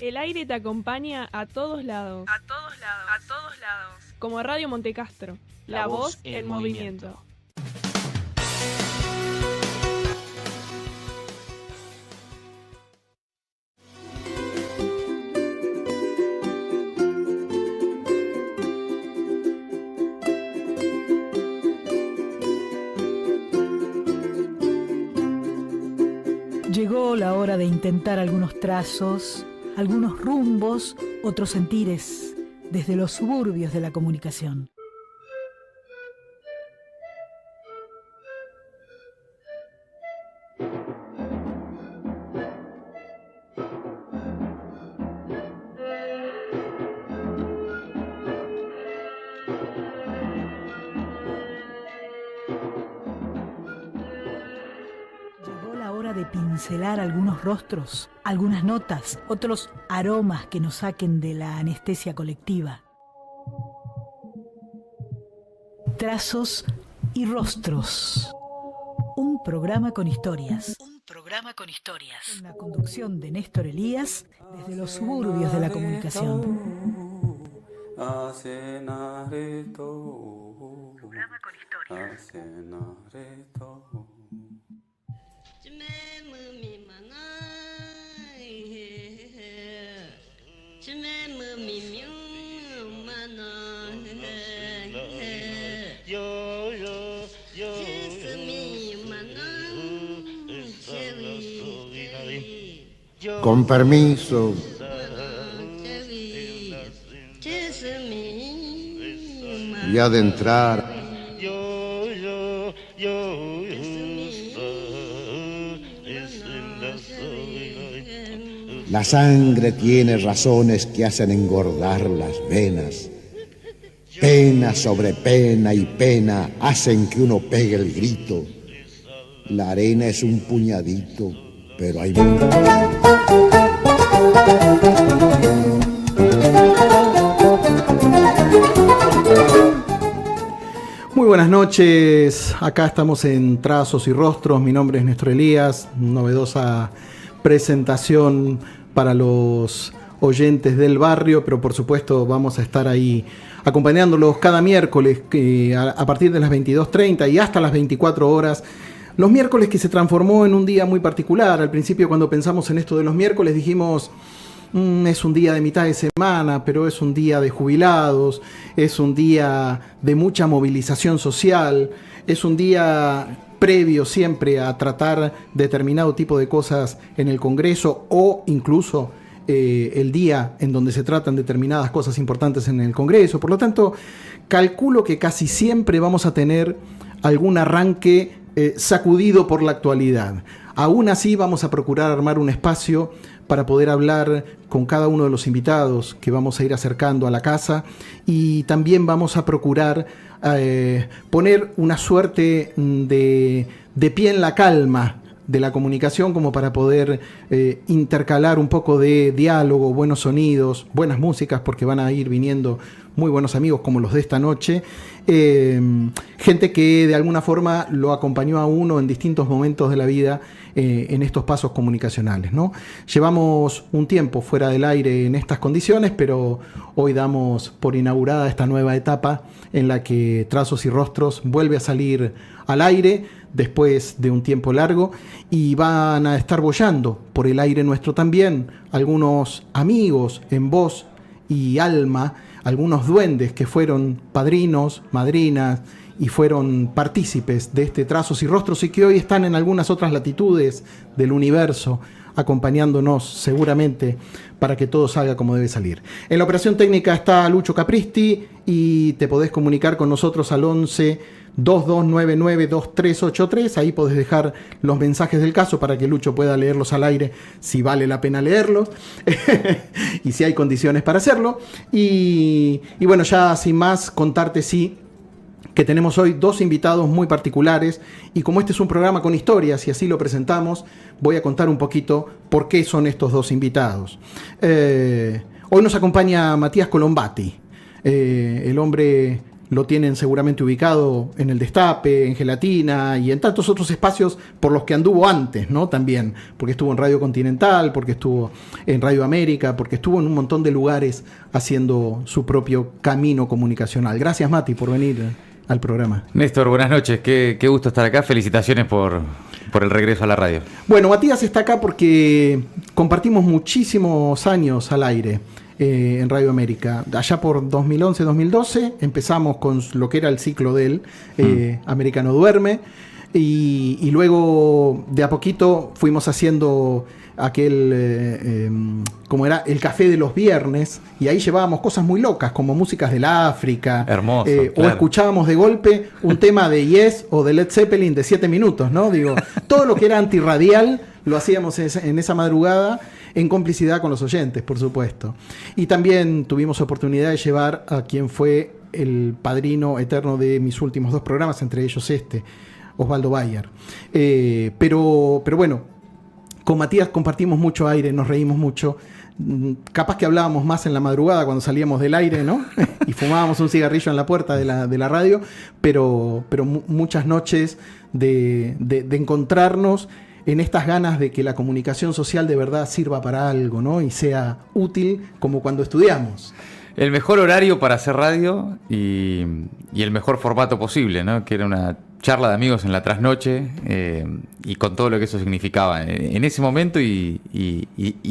El aire te acompaña a todos lados. A todos lados. A todos lados. Como Radio Montecastro. La voz en movimiento. Llegó la hora de intentar algunos trazos, algunos rumbos, otros sentires, desde los suburbios de la comunicación. De pincelar algunos rostros, algunas notas, otros aromas que nos saquen de la anestesia colectiva. Trazos y rostros. Un programa con historias. Un programa con historias. Una conducción de Néstor Elías desde los suburbios de la comunicación. Programa con historias. Con permiso. Y ha de entrar. La sangre tiene razones que hacen engordar las venas. Pena sobre pena y pena hacen que uno pegue el grito. La arena es un puñadito, pero hay mucho. Muy buenas noches, acá estamos en Trazos y Rostros, mi nombre es Néstor Elías, novedosa presentación para los oyentes del barrio, pero por supuesto vamos a estar ahí acompañándolos cada miércoles a partir de las 22:30 y hasta las 24 horas. Los miércoles que se transformó en un día muy particular. Al principio, cuando pensamos en esto de los miércoles, dijimos es un día de mitad de semana, pero es un día de jubilados, es un día de mucha movilización social, es un día previo siempre a tratar determinado tipo de cosas en el Congreso o incluso el día en donde se tratan determinadas cosas importantes en el Congreso. Por lo tanto, calculo que casi siempre vamos a tener algún arranque sacudido por la actualidad. Aún así, vamos a procurar armar un espacio para poder hablar con cada uno de los invitados que vamos a ir acercando a la casa, y también vamos a procurar poner una suerte de pie en la calma de la comunicación, como para poder intercalar un poco de diálogo, buenos sonidos, buenas músicas, porque van a ir viniendo muy buenos amigos como los de esta noche, gente que de alguna forma lo acompañó a uno en distintos momentos de la vida en estos pasos comunicacionales, ¿no? Llevamos un tiempo fuera del aire en estas condiciones, pero hoy damos por inaugurada esta nueva etapa en la que Trazos y Rostros vuelve a salir al aire después de un tiempo largo, y van a estar boyando por el aire nuestro también algunos amigos en voz y alma, algunos duendes que fueron padrinos, madrinas y fueron partícipes de este Trazos y Rostros, y que hoy están en algunas otras latitudes del universo acompañándonos seguramente para que todo salga como debe salir. En la operación técnica está Lucho Capristi, y te podés comunicar con nosotros al 11 2299 2383. Ahí podés dejar los mensajes del caso para que Lucho pueda leerlos al aire si vale la pena leerlos y si hay condiciones para hacerlo. Y bueno, ya sin más, contarte que tenemos hoy dos invitados muy particulares, y como este es un programa con historias y así lo presentamos, voy a contar un poquito por qué son estos dos invitados. Hoy nos acompaña Matías Colombati, el hombre lo tienen seguramente ubicado en El Destape, en Gelatina y en tantos otros espacios por los que anduvo antes, ¿no? También, porque estuvo en Radio Continental, porque estuvo en Radio América, porque estuvo en un montón de lugares haciendo su propio camino comunicacional. Gracias, Mati, por venir al programa. Néstor, buenas noches, qué gusto estar acá, felicitaciones por el regreso a la radio. Bueno, Matías está acá porque compartimos muchísimos años al aire en Radio América. Allá por 2011-2012 empezamos con lo que era el ciclo de él, América no duerme, y luego de a poquito fuimos haciendo aquel, como era, el café de los viernes, y ahí llevábamos cosas muy locas, como músicas del África. Hermoso, claro. O escuchábamos de golpe un tema de Yes o de Led Zeppelin de 7 minutos, ¿no? Digo, todo lo que era antirradial lo hacíamos en esa madrugada, en complicidad con los oyentes, por supuesto. Y también tuvimos oportunidad de llevar a quien fue el padrino eterno de mis últimos 2 programas, entre ellos Osvaldo Bayer. Pero bueno, con Matías compartimos mucho aire, nos reímos mucho. Capaz que hablábamos más en la madrugada cuando salíamos del aire, ¿no? Y fumábamos un cigarrillo en la puerta de la radio, pero muchas noches de encontrarnos en estas ganas de que la comunicación social de verdad sirva para algo, ¿no? Y sea útil como cuando estudiamos. El mejor horario para hacer radio y el mejor formato posible, ¿no? Que era una charla de amigos en la trasnoche, y con todo lo que eso significaba en ese momento y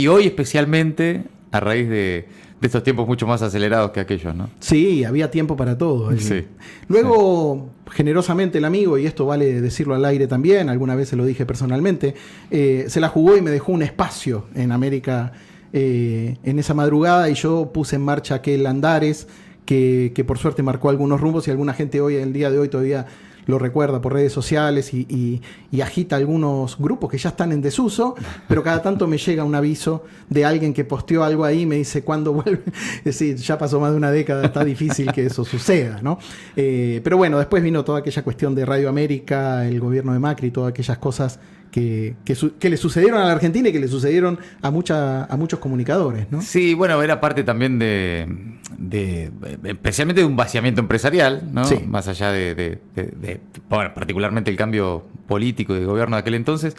hoy especialmente a raíz de estos tiempos mucho más acelerados que aquellos, ¿no? Sí, había tiempo para todo. Sí. Luego, generosamente el amigo, y esto vale decirlo al aire también, alguna vez se lo dije personalmente, se la jugó y me dejó un espacio en América en esa madrugada, y yo puse en marcha aquel Andares que por suerte marcó algunos rumbos, y alguna gente hoy, el día de hoy, todavía lo recuerda por redes sociales y agita algunos grupos que ya están en desuso, pero cada tanto me llega un aviso de alguien que posteó algo ahí y me dice ¿cuándo vuelve? Es decir, ya pasó más de una década, está difícil que eso suceda, ¿no? Pero bueno, después vino toda aquella cuestión de Radio América, el gobierno de Macri, todas aquellas cosas que le sucedieron a la Argentina y que le sucedieron a muchos comunicadores, ¿no? Sí, bueno, era parte también de especialmente de un vaciamiento empresarial, ¿no? Sí. Más allá bueno, particularmente el cambio político de gobierno de aquel entonces,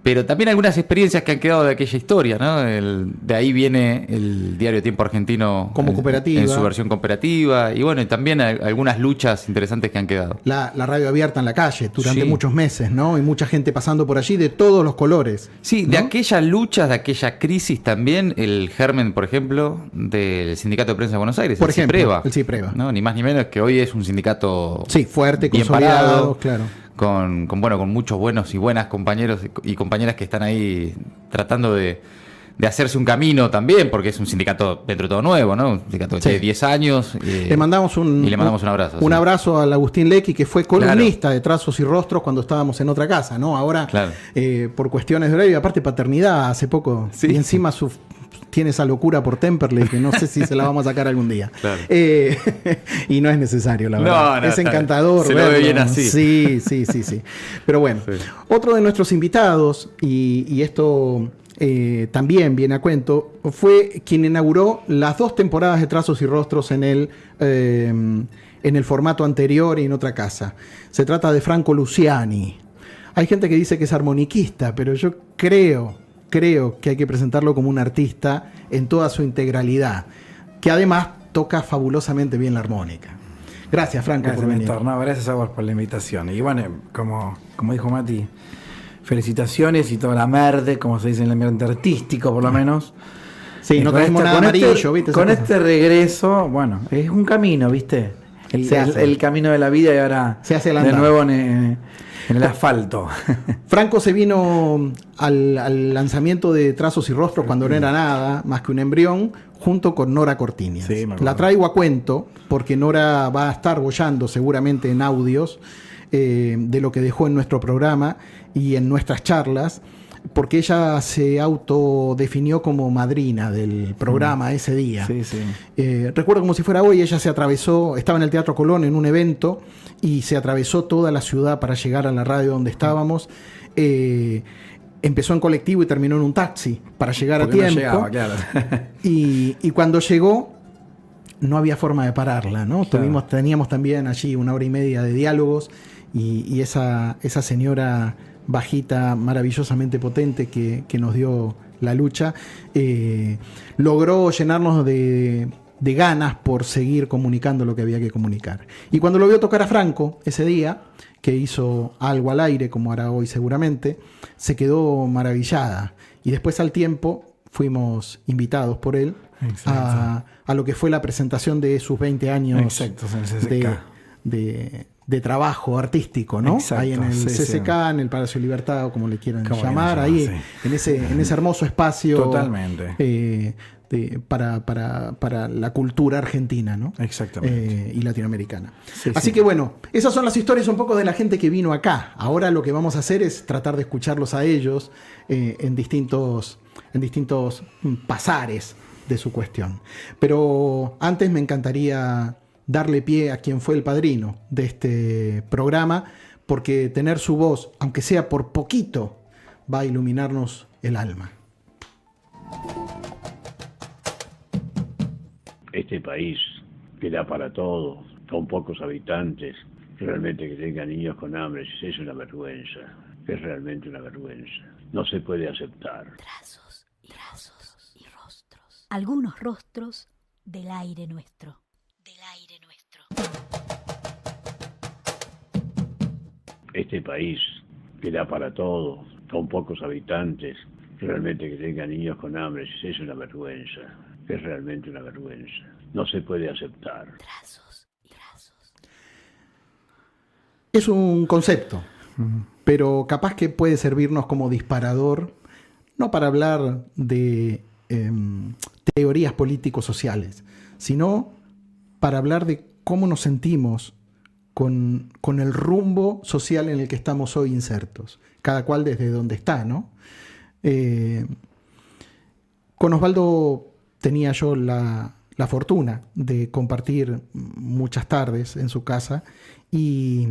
pero también algunas experiencias que han quedado de aquella historia, ¿no? De ahí viene el diario Tiempo Argentino como cooperativa, en su versión cooperativa, y bueno, y también algunas luchas interesantes que han quedado. La radio abierta en la calle durante muchos meses, ¿no? Y mucha gente pasando por allí de todos los colores. Sí, ¿no? De aquellas luchas, de aquella crisis también, el germen, por ejemplo, del Sindicato de Prensa de Buenos Aires, por ejemplo, CIPREVA. El CIPREVA. ¿No? Ni más ni menos que hoy es un sindicato fuerte, bien consolidado, parado, claro. Con muchos buenos y buenas compañeros y compañeras que están ahí tratando de hacerse un camino también, porque es un sindicato dentro de todo nuevo, ¿no? Un sindicato que tiene 10 años. Le mandamos un abrazo. Un abrazo al Agustín Lecky, que fue columnista de Trazos y Rostros cuando estábamos en otra casa, ¿no? Ahora, por cuestiones de horario, y aparte paternidad hace poco, y encima tiene esa locura por Temperley que no sé si se la vamos a sacar algún día. Claro. Y no es necesario, la verdad. Es encantador. Se lo ve bien así. Sí. Pero bueno, otro de nuestros invitados, y esto también viene a cuento, fue quien inauguró las 2 temporadas de Trazos y Rostros en el formato anterior y en otra casa. Se trata de Franco Luciani. Hay gente que dice que es armoniquista, pero yo creo que hay que presentarlo como un artista en toda su integralidad, que además toca fabulosamente bien la armónica. Gracias, Franco, por venir. No, gracias a vos por la invitación. Y bueno, como dijo Mati, felicitaciones y toda la merde, como se dice en el ambiente artístico, por lo menos. Sí, no tenemos nada amarillo, ¿viste? Con este regreso, bueno, es un camino, ¿viste? El camino de la vida, y ahora se hace de nuevo en el asfalto. Franco se vino al lanzamiento de Trazos y Rostros cuando no era nada más que un embrión, junto con Nora Cortiñas. Sí, la traigo a cuento porque Nora va a estar boyando seguramente en audios de lo que dejó en nuestro programa y en nuestras charlas, porque ella se autodefinió como madrina del programa ese día. Sí. Recuerdo como si fuera hoy, ella se atravesó, estaba en el Teatro Colón en un evento y se atravesó toda la ciudad para llegar a la radio donde estábamos. Empezó en colectivo y terminó en un taxi para llegar a tiempo. No llegaba, claro. Y cuando llegó, no había forma de pararla, ¿no? Claro. Teníamos también allí 1 hora y media de diálogos y esa señora bajita, maravillosamente potente que nos dio la lucha, logró llenarnos de ganas por seguir comunicando lo que había que comunicar. Y cuando lo vio tocar a Franco ese día, que hizo algo al aire, como hará hoy seguramente, se quedó maravillada. Y después al tiempo fuimos invitados por él a lo que fue la presentación de sus 20 años Exacto, en el CCK. de trabajo artístico, ¿no? Exacto, ahí en el sí, CCK, sí. en el Palacio de Libertad, o como le quieran Como llamar, quieran ahí llamar, en ese hermoso espacio. Totalmente. Para la cultura argentina, ¿no? Exactamente. Y latinoamericana. Sí, Así sí. que bueno, esas son las historias un poco de la gente que vino acá. Ahora lo que vamos a hacer es tratar de escucharlos a ellos en distintos pasares de su cuestión. Pero antes me encantaría darle pie a quien fue el padrino de este programa, porque tener su voz, aunque sea por poquito, va a iluminarnos el alma. Este país que da para todo, con pocos habitantes, realmente que tenga niños con hambre, es una vergüenza, es realmente una vergüenza. No se puede aceptar. Trazos y rostros. Algunos rostros del aire nuestro. Este país que da para todo, con pocos habitantes, realmente que tenga niños con hambre, es una vergüenza, es realmente una vergüenza. No se puede aceptar. Trazos. Es un concepto, pero capaz que puede servirnos como disparador, no para hablar de teorías político-sociales, sino para hablar de cómo nos sentimos con el rumbo social en el que estamos hoy insertos, cada cual desde donde está, ¿no? Con Osvaldo tenía yo la fortuna de compartir muchas tardes en su casa y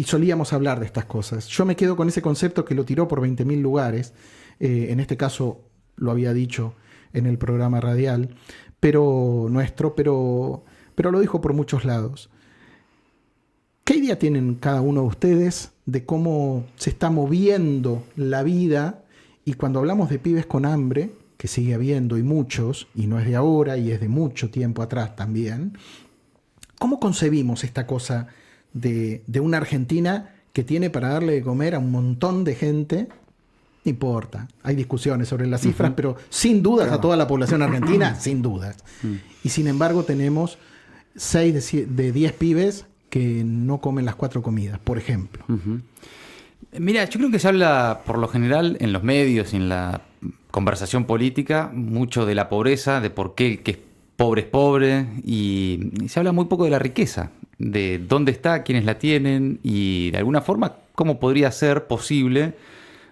solíamos hablar de estas cosas. Yo me quedo con ese concepto que lo tiró por 20.000 lugares, en este caso lo había dicho en el programa radial, pero lo dijo por muchos lados. ¿Qué idea tienen cada uno de ustedes de cómo se está moviendo la vida? Y cuando hablamos de pibes con hambre, que sigue habiendo y muchos, y no es de ahora y es de mucho tiempo atrás también, ¿cómo concebimos esta cosa de una Argentina que tiene para darle de comer a un montón de gente? No importa, hay discusiones sobre las cifras, pero sin dudas a toda la población argentina, sin dudas. Y sin embargo tenemos 6 de 10 pibes que no comen las 4 comidas, por ejemplo. Mira, yo creo que se habla por lo general en los medios y en la conversación política mucho de la pobreza, de por qué el que es pobre, y se habla muy poco de la riqueza, de dónde está, quiénes la tienen y de alguna forma cómo podría ser posible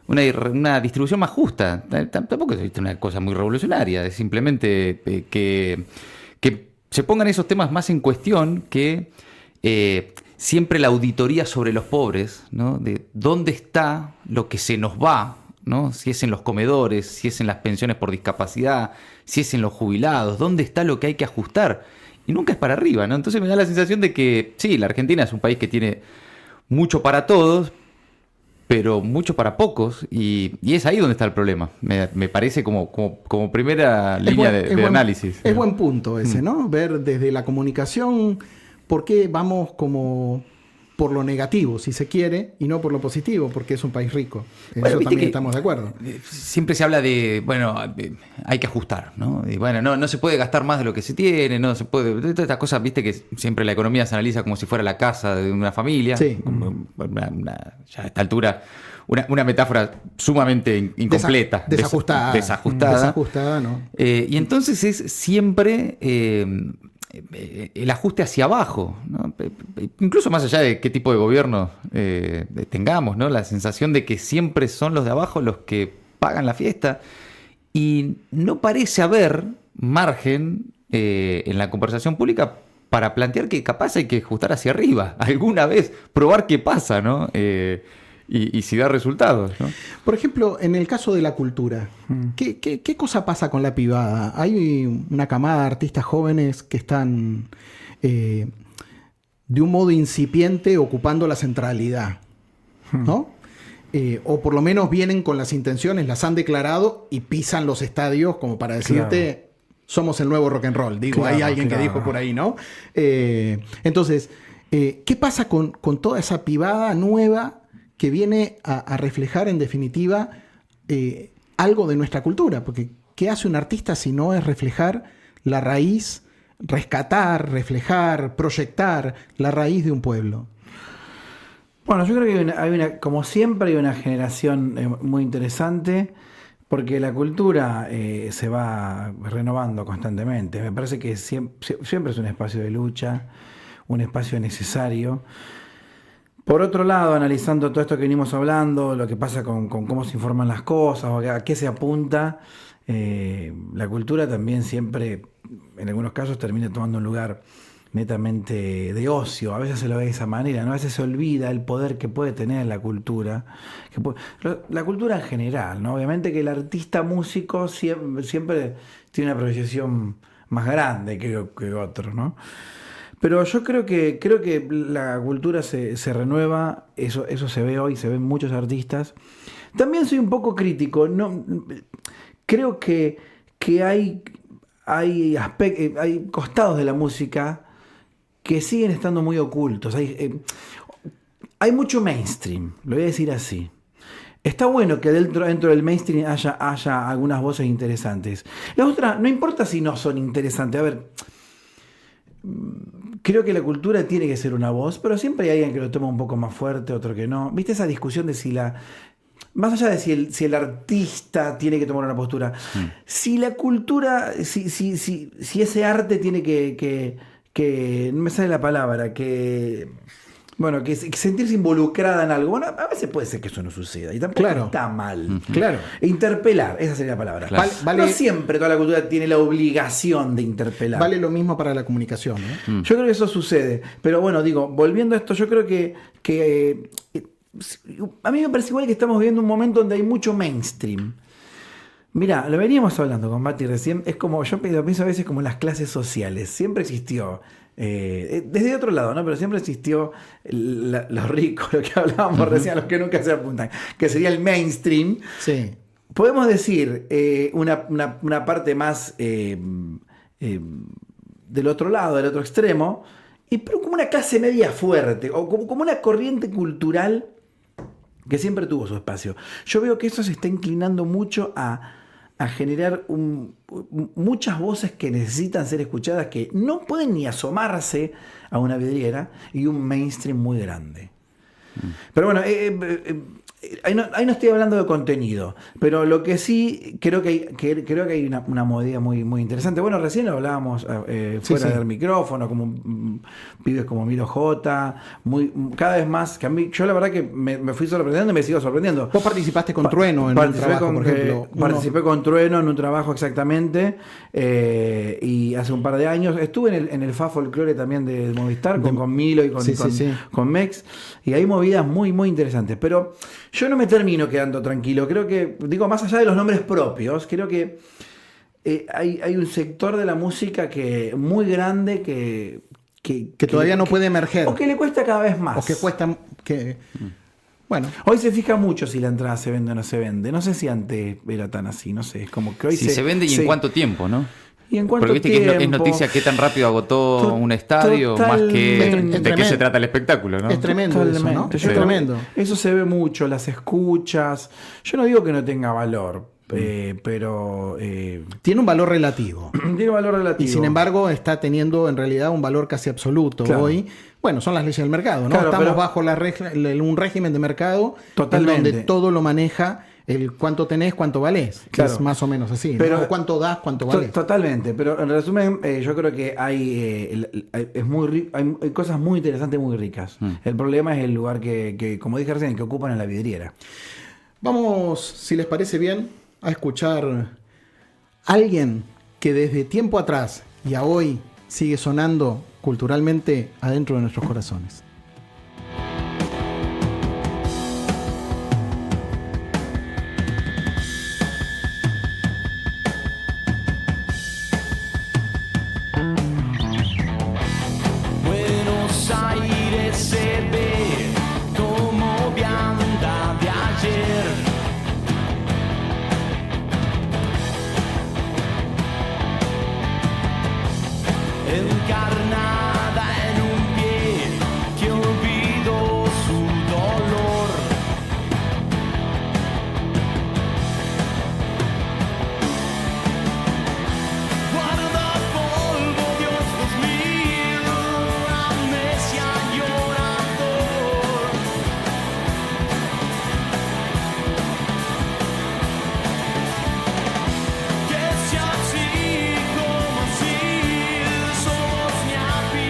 una distribución más justa. Tampoco es una cosa muy revolucionaria, es simplemente que se pongan esos temas más en cuestión que siempre la auditoría sobre los pobres, ¿no? De dónde está lo que se nos va, ¿no? Si es en los comedores, si es en las pensiones por discapacidad, si es en los jubilados, dónde está lo que hay que ajustar. Y nunca es para arriba, ¿no? Entonces me da la sensación de que sí, la Argentina es un país que tiene mucho para todos, pero mucho para pocos, y es ahí donde está el problema. Me parece como primera línea de análisis. Es buen punto ese, ¿no? Ver desde la comunicación por qué vamos como por lo negativo, si se quiere, y no por lo positivo, porque es un país rico. En bueno, eso también estamos de acuerdo. Siempre se habla de, bueno, hay que ajustar, ¿no? Y bueno, no se puede gastar más de lo que se tiene, no se puede... Todas estas cosas, viste, que siempre la economía se analiza como si fuera la casa de una familia. Sí. Ya a esta altura, una metáfora sumamente incompleta. Desajustada, ¿no? Y entonces es siempre... el ajuste hacia abajo, ¿no? Incluso más allá de qué tipo de gobierno tengamos, ¿no? La sensación de que siempre son los de abajo los que pagan la fiesta, y no parece haber margen en la conversación pública para plantear que capaz hay que ajustar hacia arriba, alguna vez, probar qué pasa, ¿no? y si da resultados, ¿no? Por ejemplo, en el caso de la cultura, ¿qué cosa pasa con la pibada? Hay una camada de artistas jóvenes que están de un modo incipiente ocupando la centralidad, ¿no? O por lo menos vienen con las intenciones, las han declarado y pisan los estadios como para decirte, somos el nuevo rock and roll. Digo, hay alguien que dijo por ahí, ¿no? Entonces, ¿qué pasa con toda esa pibada nueva que viene a reflejar en definitiva algo de nuestra cultura? Porque ¿qué hace un artista si no es reflejar la raíz, rescatar, reflejar, proyectar la raíz de un pueblo? Bueno, yo creo que hay una, como siempre, hay una generación muy interesante, porque la cultura se va renovando constantemente. Me parece que siempre es un espacio de lucha, un espacio necesario. Por otro lado, analizando todo esto que venimos hablando, lo que pasa con cómo se informan las cosas, o a qué se apunta, la cultura también siempre, en algunos casos, termina tomando un lugar netamente de ocio. A veces se lo ve de esa manera, ¿no? A veces se olvida el poder que puede tener la cultura. La cultura en general, ¿no? Obviamente que el artista músico siempre tiene una proyección más grande que otro, ¿no? Pero yo creo que la cultura se renueva, eso se ve hoy, se ven muchos artistas. También soy un poco crítico, ¿no? Creo que hay costados de la música que siguen estando muy ocultos. Hay mucho mainstream, lo voy a decir así. Está bueno que dentro del mainstream haya algunas voces interesantes. Las otras, no importa si no son interesantes. A ver, creo que la cultura tiene que ser una voz, pero siempre hay alguien que lo toma un poco más fuerte, otro que no. ¿Viste esa discusión de más allá de si el artista tiene que tomar una postura, si la cultura, si ese arte tiene que no me sale la palabra, que sentirse involucrada en algo. Bueno, a veces puede ser que eso no suceda y tampoco está mal. Claro. Interpelar, esa sería la palabra. Claro. No siempre toda la cultura tiene la obligación de interpelar. Vale lo mismo para la comunicación, ¿no? Yo creo que eso sucede. Pero bueno, digo, volviendo a esto, yo creo que a mí me parece igual que estamos viviendo un momento donde hay mucho mainstream. Mirá, lo veníamos hablando con Mati recién, es como, yo pienso a veces como las clases sociales, siempre existió, desde otro lado, ¿no? Pero siempre existió los ricos, lo que hablábamos recién, los que nunca se apuntan, que sería el mainstream. Sí. Podemos decir una parte más del otro lado, del otro extremo, pero como una clase media fuerte, o como una corriente cultural que siempre tuvo su espacio. Yo veo que eso se está inclinando mucho a generar muchas voces que necesitan ser escuchadas, que no pueden ni asomarse a una vidriera, y un mainstream muy grande. Pero bueno, ahí no estoy hablando de contenido, pero lo que sí creo que hay una movida muy, muy interesante. Bueno, recién lo hablábamos fuera del micrófono, como pibes como Milo J, cada vez más, que a mí, yo la verdad que me fui sorprendiendo y me sigo sorprendiendo. Vos participaste con Trueno en un trabajo, por ejemplo. Participé con Trueno en un trabajo exactamente, y hace un par de años estuve en el FA Folklore también de Movistar, con Milo y con Mex, y hay movidas muy, muy interesantes. Pero yo no me termino quedando tranquilo. Creo que, más allá de los nombres propios, creo que hay un sector de la música muy grande que todavía no puede emerger. O que le cuesta cada vez más. O que cuesta... Bueno. Hoy se fija mucho si la entrada se vende o no se vende. No sé si antes era tan así, no sé. Es como que hoy si se vende y en cuánto tiempo, ¿no? ¿Y en cuánto Porque viste tiempo? Que es noticia qué tan rápido agotó un estadio, más que de qué se trata el espectáculo, ¿no? Es tremendo eso, ¿no? Es tremendo. Eso se ve mucho, las escuchas. Yo no digo que no tenga valor, pero... tiene un valor relativo. Tiene un valor relativo. Y sin embargo está teniendo en realidad un valor casi absoluto hoy. Bueno, son las leyes del mercado, ¿no? Claro, estamos bajo un régimen de mercado totalmente, en donde todo lo maneja el cuánto tenés, cuánto valés. Claro. Es más o menos así. Pero, ¿no? Cuánto das, cuánto valés. Totalmente. Pero en resumen, yo creo que hay cosas muy interesantes, muy ricas. El problema es el lugar que, como dije recién, que ocupan en la vidriera. Vamos, si les parece bien, a escuchar a alguien que desde tiempo atrás y a hoy sigue sonando culturalmente adentro de nuestros corazones. nada en un pie que olvidó su dolor. Guarda polvo, Dios 2000, amnesia llorador. Que sea así como así, somos ñapi.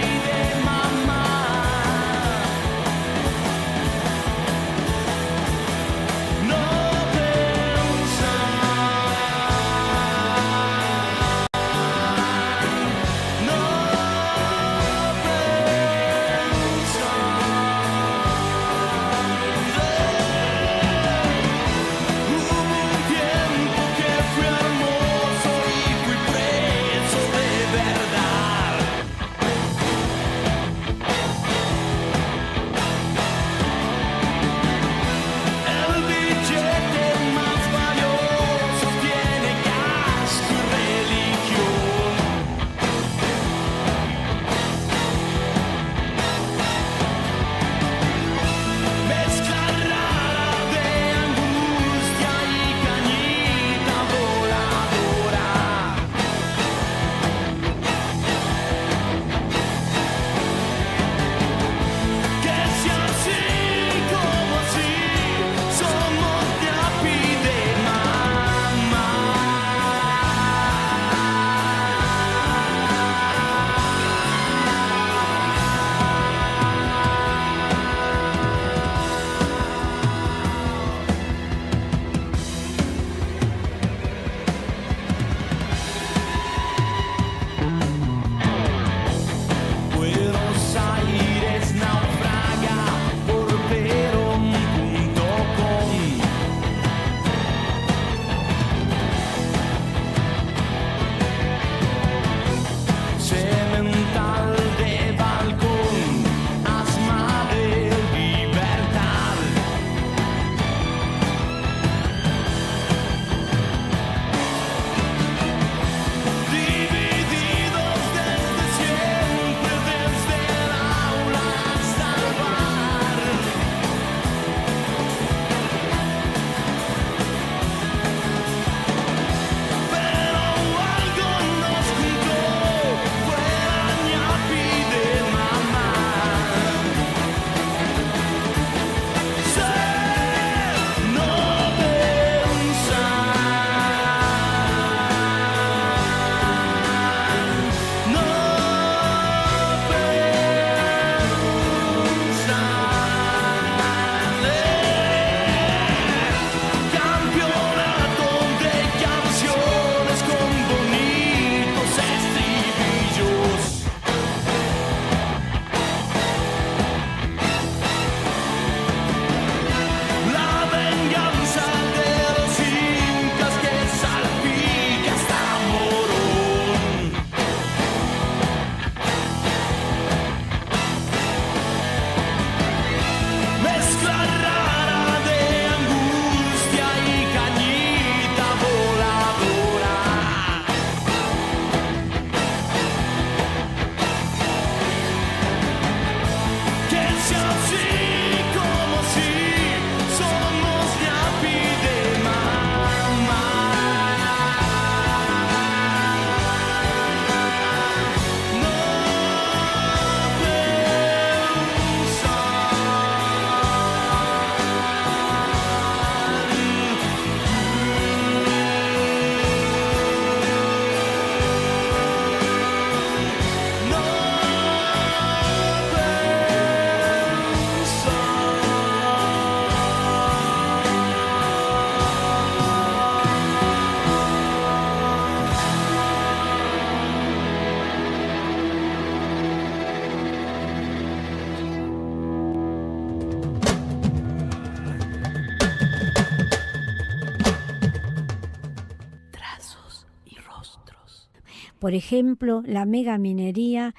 Por ejemplo, la megaminería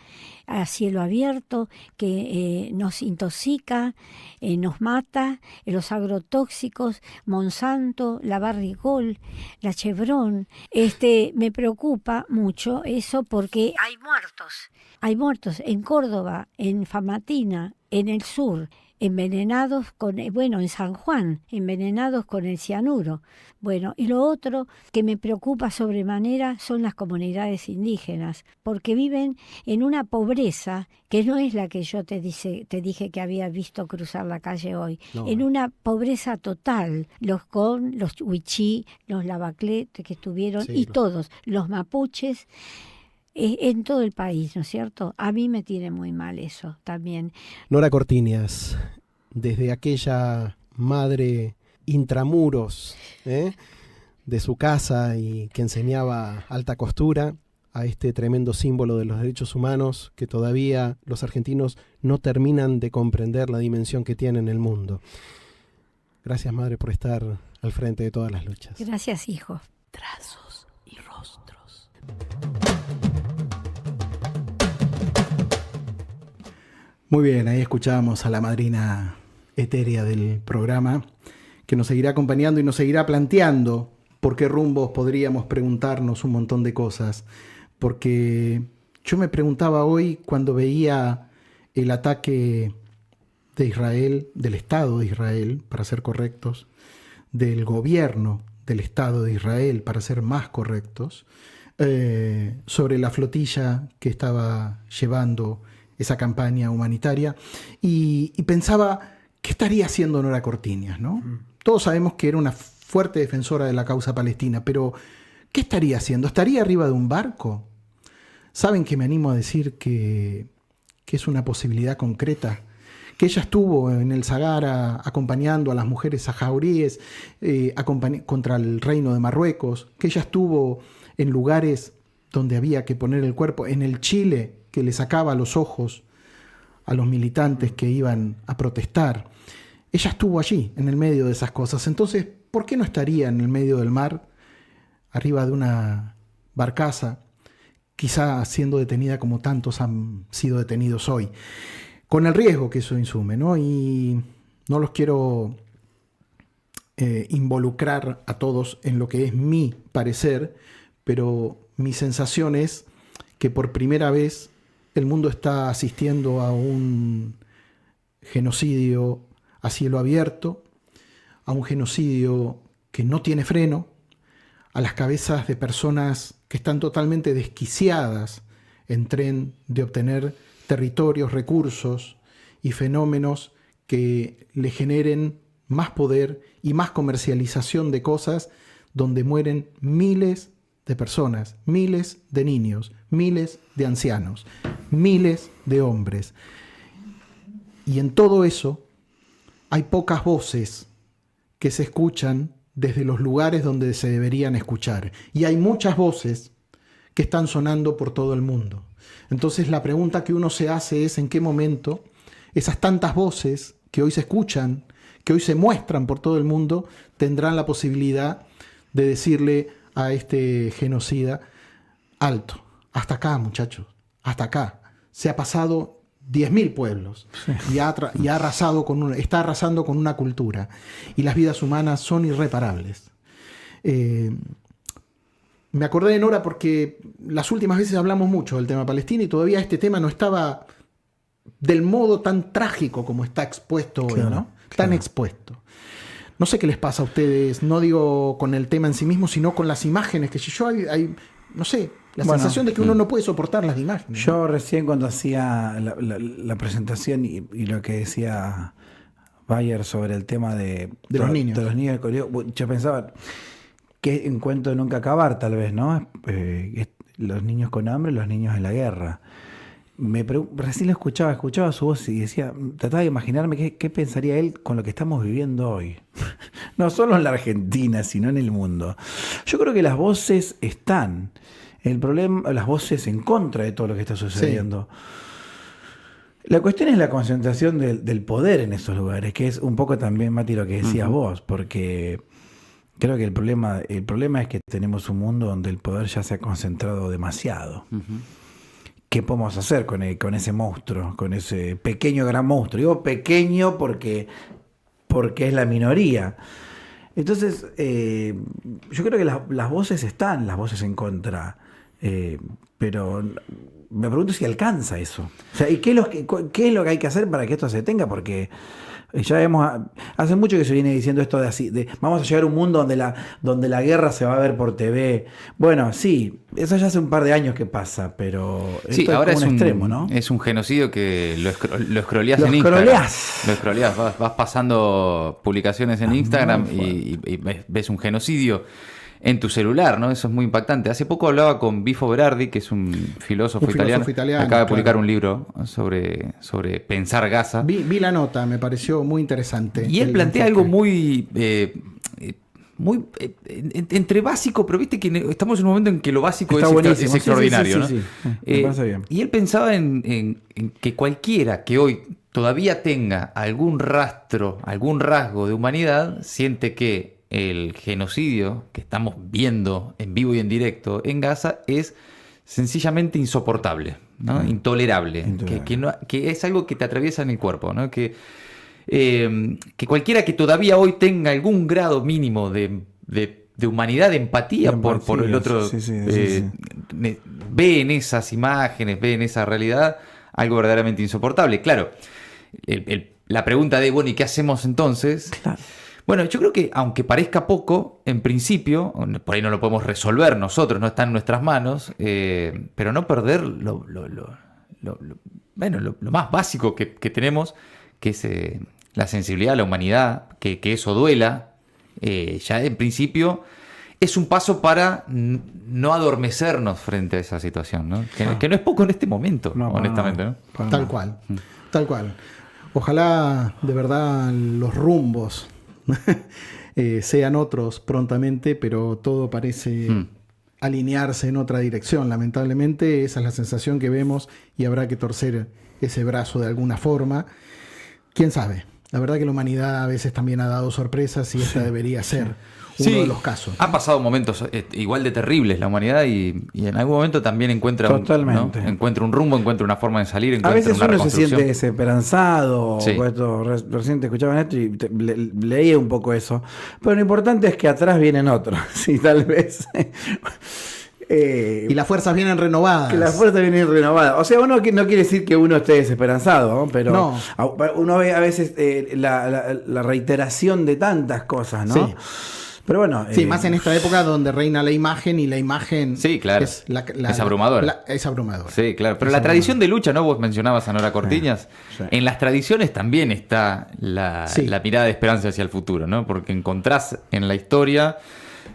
a cielo abierto que nos intoxica, nos mata, los agrotóxicos, Monsanto, la Barrigold, la Chevron. Me preocupa mucho eso porque hay muertos. Hay muertos en Córdoba, en Famatina, en el sur, envenenados en San Juan, envenenados con el cianuro. Bueno, y lo otro que me preocupa sobremanera son las comunidades indígenas, porque viven en una pobreza que no es la que yo te dije que había visto cruzar la calle hoy, en una pobreza total, los huichí, los lavaclet que estuvieron, y todos, los mapuches, en todo el país, ¿no es cierto? A mí me tiene muy mal eso también. Nora Cortiñas, desde aquella madre intramuros de su casa y que enseñaba alta costura, a este tremendo símbolo de los derechos humanos que todavía los argentinos no terminan de comprender la dimensión que tiene en el mundo. Gracias, madre, por estar al frente de todas las luchas. Gracias, hijo. Trazos y rostros. Muy bien, ahí escuchábamos a la madrina etérea del programa, que nos seguirá acompañando y nos seguirá planteando por qué rumbos podríamos preguntarnos un montón de cosas. Porque yo me preguntaba hoy, cuando veía el ataque de Israel, del Estado de Israel, para ser correctos, del gobierno del Estado de Israel, para ser más correctos, sobre la flotilla que estaba llevando esa campaña humanitaria, y pensaba, ¿qué estaría haciendo Nora Cortiñas, no? Todos sabemos que era una fuerte defensora de la causa palestina, pero ¿qué estaría haciendo? ¿Estaría arriba de un barco? ¿Saben que me animo a decir que es una posibilidad concreta? Que ella estuvo en el Sahara acompañando a las mujeres saharaíes contra el reino de Marruecos, que ella estuvo en lugares donde había que poner el cuerpo, en el Chile, que le sacaba los ojos a los militantes que iban a protestar. Ella estuvo allí, en el medio de esas cosas. Entonces, ¿por qué no estaría en el medio del mar, arriba de una barcaza, quizá siendo detenida como tantos han sido detenidos hoy? Con el riesgo que eso insume, ¿no? Y no los quiero involucrar a todos en lo que es mi parecer, pero mi sensación es que por primera vez el mundo está asistiendo a un genocidio a cielo abierto, a un genocidio que no tiene freno, a las cabezas de personas que están totalmente desquiciadas en tren de obtener territorios, recursos y fenómenos que le generen más poder y más comercialización de cosas, donde mueren miles de personas, miles de niños, miles de ancianos, miles de hombres. Y en todo eso hay pocas voces que se escuchan desde los lugares donde se deberían escuchar. Y hay muchas voces que están sonando por todo el mundo. Entonces la pregunta que uno se hace es en qué momento esas tantas voces que hoy se escuchan, que hoy se muestran por todo el mundo, tendrán la posibilidad de decirle a este genocida: alto, hasta acá, muchachos, hasta acá. Se ha pasado 10.000 pueblos y ha arrasado está arrasando con una cultura, y las vidas humanas son irreparables. Me acordé de Nora porque las últimas veces hablamos mucho del tema Palestina y todavía este tema no estaba del modo tan trágico como está expuesto hoy, ¿no? Tan expuesto. No sé qué les pasa a ustedes, no digo con el tema en sí mismo, sino con las imágenes, que yo hay no sé, la sensación de que uno no puede soportar las imágenes. Yo recién cuando hacía la presentación y lo que decía Bayer sobre el tema de los niños del colegio, yo pensaba que encuentro de nunca acabar, tal vez, ¿no? Los niños con hambre, los niños en la guerra. Recién lo escuchaba su voz y decía, trataba de imaginarme qué pensaría él con lo que estamos viviendo hoy. No solo en la Argentina, sino en el mundo. Yo creo que las voces están. El problema, las voces en contra de todo lo que está sucediendo. Sí. La cuestión es la concentración del poder en esos lugares, que es un poco también, Mati, lo que decías vos, porque Creo que el problema es que tenemos un mundo donde el poder ya se ha concentrado demasiado. ¿Qué podemos hacer con ese monstruo, con ese pequeño gran monstruo? Digo pequeño porque es la minoría. Entonces, yo creo que las voces están, las voces en contra, pero me pregunto si alcanza eso. O sea, ¿y qué es lo que hay que hacer para que esto se detenga? Porque ya hace mucho que se viene diciendo esto de vamos a llegar a un mundo donde la guerra se va a ver por TV. Bueno, sí, eso ya hace un par de años que pasa, pero sí, ahora es un extremo, ¿no? Es un genocidio que lo scrolleás en Instagram. Lo scrolleás, vas pasando publicaciones en Instagram y ves un genocidio en tu celular, ¿no? Eso es muy impactante. Hace poco hablaba con Bifo Berardi, que es un filósofo italiano. Acaba de publicar un libro sobre pensar Gaza. Vi la nota, me pareció muy interesante. Y él plantea algo muy entre básico, pero viste que estamos en un momento en que lo básico es extraordinario, ¿no? Sí. Me parece bien. Y él pensaba en que cualquiera que hoy todavía tenga algún rasgo de humanidad, siente que el genocidio que estamos viendo en vivo y en directo en Gaza es sencillamente insoportable, ¿no? Intolerable. Que es algo que te atraviesa en el cuerpo, ¿no? Que cualquiera que todavía hoy tenga algún grado mínimo de humanidad, de empatía por el otro, ve en esas imágenes, ve en esa realidad algo verdaderamente insoportable. Claro, la pregunta de, bueno, ¿y qué hacemos entonces? Claro. Bueno, yo creo que aunque parezca poco, en principio, por ahí no lo podemos resolver nosotros, no está en nuestras manos, pero no perder lo más básico que tenemos, que es la sensibilidad a la humanidad, que eso duela, ya en principio es un paso para no adormecernos frente a esa situación, ¿no? Que no es poco en este momento, honestamente. ¿No? Tal cual. Ojalá de verdad los rumbos sean otros prontamente, pero todo parece alinearse en otra dirección. Lamentablemente esa es la sensación que vemos y habrá que torcer ese brazo de alguna forma. ¿Quién sabe? La verdad que la humanidad a veces también ha dado sorpresas y esta debería ser uno de los casos. Ha pasado momentos igual de terribles la humanidad y en algún momento también encuentra un rumbo, encuentra una forma de salir, encuentra a veces una uno se reconstrucción. siente desesperanzado. Recién te escuchaba esto y leía un poco eso. Pero lo importante es que atrás vienen otros. Sí, tal vez. Y las fuerzas vienen renovadas. Que las fuerzas vienen renovadas. O sea, uno no quiere decir que uno esté desesperanzado, ¿no? Pero uno ve a veces la reiteración de tantas cosas, ¿no? Sí. Pero bueno. Sí, más en esta época donde reina la imagen y la imagen es abrumadora. Es abrumadora. Sí, claro. Pero la tradición de lucha, ¿no? Vos mencionabas a Nora Cortiñas. Sí. En las tradiciones también está la mirada de esperanza hacia el futuro, ¿no? Porque encontrás en la historia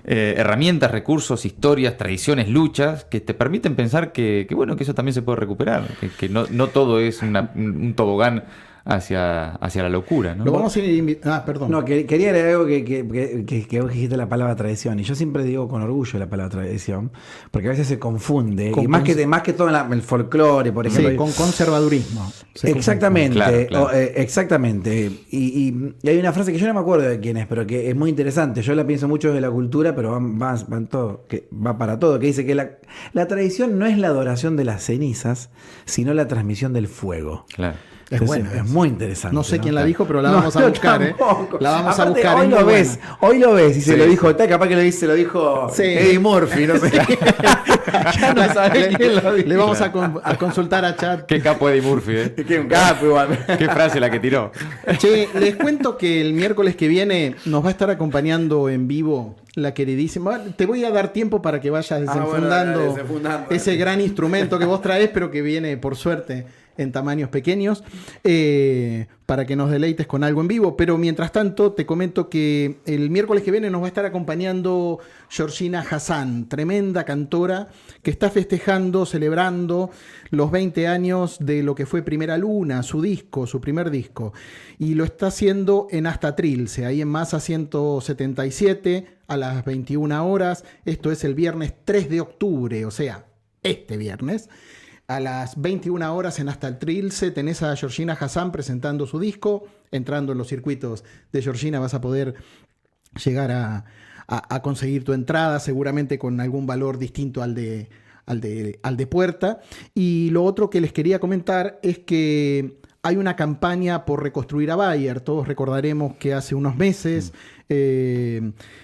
herramientas, recursos, historias, tradiciones, luchas que te permiten pensar que eso también se puede recuperar, que no todo es un tobogán hacia la locura, ¿no? Lo vamos a ir perdón. No, quería agregar algo que vos dijiste la palabra tradición, y yo siempre digo con orgullo la palabra tradición, porque a veces se confunde, y más que todo en el folclore, por ejemplo. Sí, con conservadurismo. Exactamente, claro. Exactamente. Y hay una frase que yo no me acuerdo de quién es, pero que es muy interesante. Yo la pienso mucho desde la cultura, pero va para todo, que dice que la tradición no es la adoración de las cenizas, sino la transmisión del fuego. Claro. Es muy interesante. No sé quién la dijo, pero la vamos a buscar. La vamos a buscar. Hoy lo ves y se lo dijo. Capaz que se lo dijo Eddie Murphy, no sé. Ya no sabés quién lo dijo. Le vamos a consultar a Chad. Qué capo Eddie Murphy, ¿eh? Qué capo igual. Qué frase la que tiró. Che, les cuento que el miércoles que viene nos va a estar acompañando en vivo la queridísima. Te voy a dar tiempo para que vayas desenfundando ese gran instrumento que vos traes, pero que viene, por suerte, en tamaños pequeños, para que nos deleites con algo en vivo. Pero mientras tanto, te comento que el miércoles que viene nos va a estar acompañando Georgina Hassan, tremenda cantora que está festejando, celebrando los 20 años de lo que fue Primera Luna, su primer disco. Y lo está haciendo en Hasta Trilce, ahí en Masa 177, a las 21 horas. Esto es el viernes 3 de octubre, o sea, este viernes. A las 21 horas en Hasta el Trilce tenés a Georgina Hassan presentando su disco. Entrando en los circuitos de Georgina vas a poder llegar a a conseguir tu entrada, seguramente con algún valor distinto al de puerta. Y lo otro que les quería comentar es que hay una campaña por reconstruir a Bayer. Todos recordaremos que hace unos meses,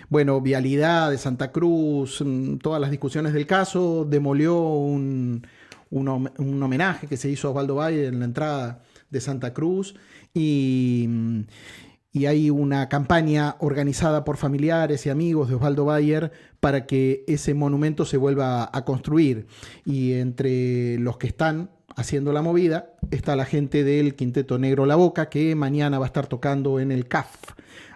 Vialidad de Santa Cruz, todas las discusiones del caso, demolió un homenaje que se hizo a Osvaldo Bayer en la entrada de Santa Cruz, y hay una campaña organizada por familiares y amigos de Osvaldo Bayer para que ese monumento se vuelva a construir. Y entre los que están haciendo la movida está la gente del Quinteto Negro La Boca, que mañana va a estar tocando en el CAF,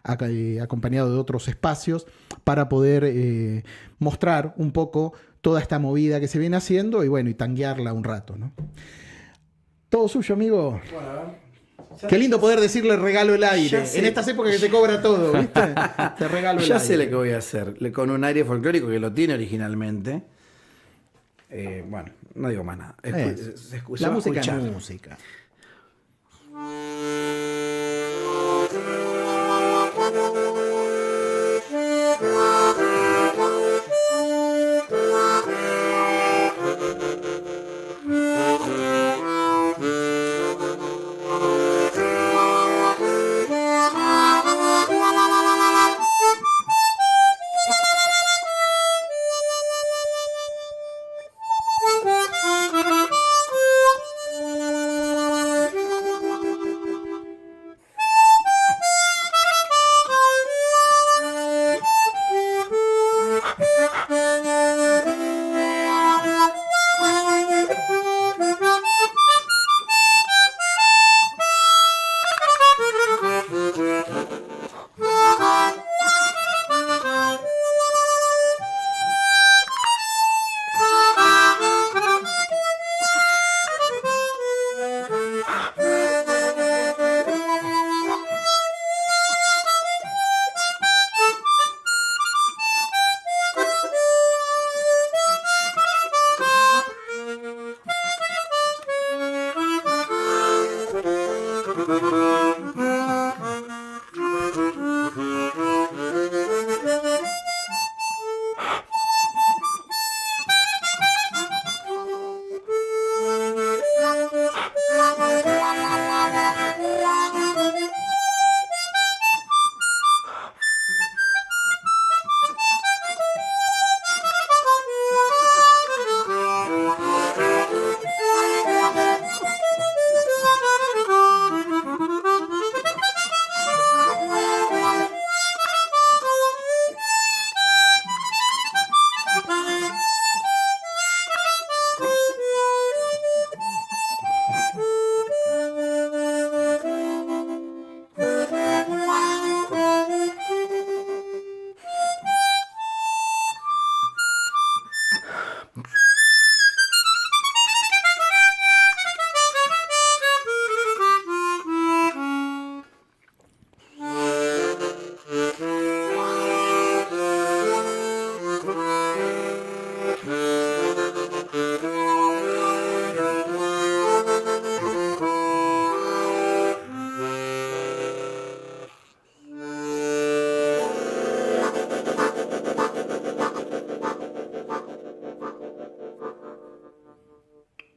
acompañado de otros espacios, para poder mostrar un poco toda esta movida que se viene haciendo y tanguearla un rato, ¿no? Todo suyo, amigo. Qué lindo poder decirle regalo el aire. En estas épocas que se cobra todo, ¿viste? Te regalo el aire. Ya sé lo que voy a hacer. Con un aire folclórico que lo tiene originalmente. No digo más nada. La música es música.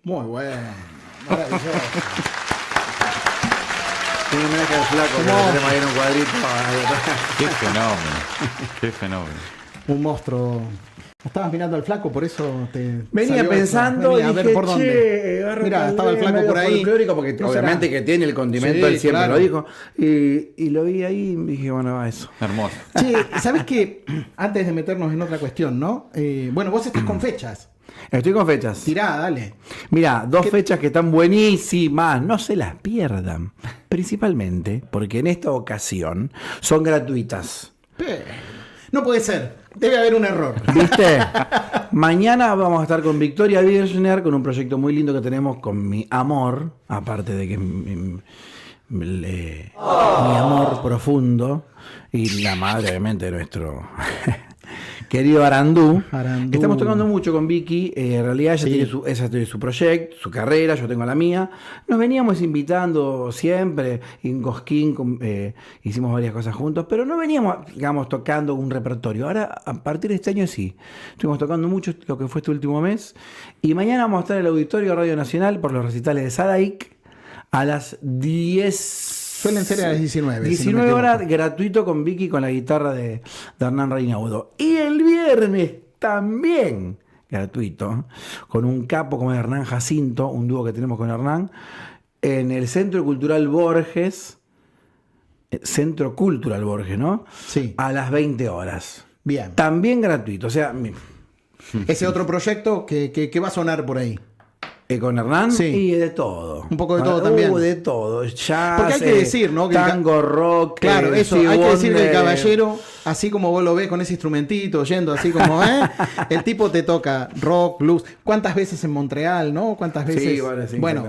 Muy bueno, maravilloso. Tiene un homenaje al flaco, que lo tenemos ahí en un cuadrito. Qué fenómeno, qué fenómeno. Un monstruo. Estabas mirando al flaco, por eso te venía pensando, a ver por dónde. Mira, estaba el flaco por ahí. Porque no obviamente que tiene el condimento, él siempre lo dijo. Y lo vi ahí y dije, bueno, va eso. Hermoso. Che, ¿sabes qué? Antes de meternos en otra cuestión, ¿no? Vos estás con fechas. Estoy con fechas. Tirá, dale. Mirá, dos fechas que están buenísimas, no se las pierdan. Principalmente porque en esta ocasión son gratuitas. No puede ser, debe haber un error. ¿Viste? Mañana vamos a estar con Victoria Birchner, con un proyecto muy lindo que tenemos con mi amor, aparte de que mi amor profundo, y la madre obviamente de nuestro querido Arandú. Arandú. Estamos tocando mucho con Vicky. En realidad ella tiene su proyecto, su carrera, yo tengo la mía. Nos veníamos invitando siempre. En Cosquín hicimos varias cosas juntos, pero no veníamos, digamos, tocando un repertorio. Ahora, a partir de este año sí. Estuvimos tocando mucho lo que fue este último mes. Y mañana vamos a estar en el Auditorio Radio Nacional por los recitales de Sadaik a las 10. Suelen ser a las 19. 19 si no horas, gratuito con Vicky, con la guitarra de Hernán Reinaudo. Y el viernes también gratuito, con un capo como Hernán Jacinto, un dúo que tenemos con Hernán, en el Centro Cultural Borges, ¿no? Sí. A las 20 horas. Bien. También gratuito, o sea... Ese otro proyecto que va a sonar por ahí. Con Hernán sí. Y de todo. Un poco de todo también. De todo. Jazz, porque hay que decir, ¿no? Que tango, rock. Claro, eso. Hay que decir que el caballero, así como vos lo ves con ese instrumentito, yendo así como, el tipo te toca rock, blues. ¿Cuántas veces en Montreal, no? ¿Cuántas veces? Sí, bueno,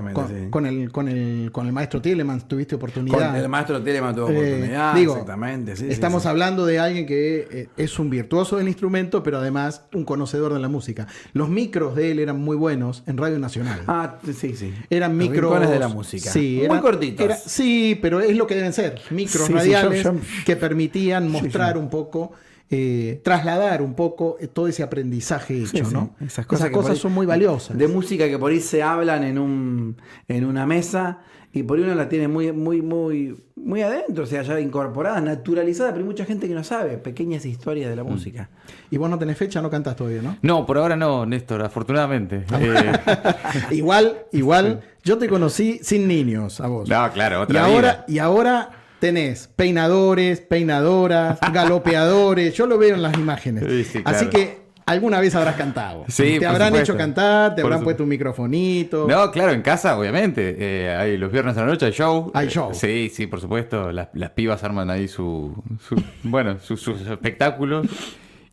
con el maestro Tielemans tuviste oportunidad. Con el maestro Tielemans tuvo oportunidad. Exactamente. Sí, estamos hablando de alguien que es un virtuoso del instrumento, pero además un conocedor de la música. Los micros de él eran muy buenos en Radio Nacional. Sí. Eran micros de la música. Sí, muy cortitos. Sí, pero es lo que deben ser. Micros radiales que permitían mostrar un poco, trasladar un poco todo ese aprendizaje hecho, ¿no? Esas cosas son muy valiosas. De música que por ahí se hablan en una mesa y por ahí uno la tiene muy adentro, o sea, ya incorporada, naturalizada, pero hay mucha gente que no sabe pequeñas historias de la música. Y vos no tenés fecha, no cantás todavía, ¿no? No, por ahora no, Néstor, afortunadamente. Igual, yo te conocí sin niños a vos. No, claro, otra vida. Y ahora tenés peinadores, peinadoras, galopeadores, yo lo veo en las imágenes. Sí, claro. Así que alguna vez habrás cantado. Sí, te habrán hecho cantar, te habrán puesto un microfonito. No, claro, en casa, obviamente. Hay los viernes a la noche hay show. Hay show. Sí, por supuesto. Las pibas arman ahí sus espectáculos.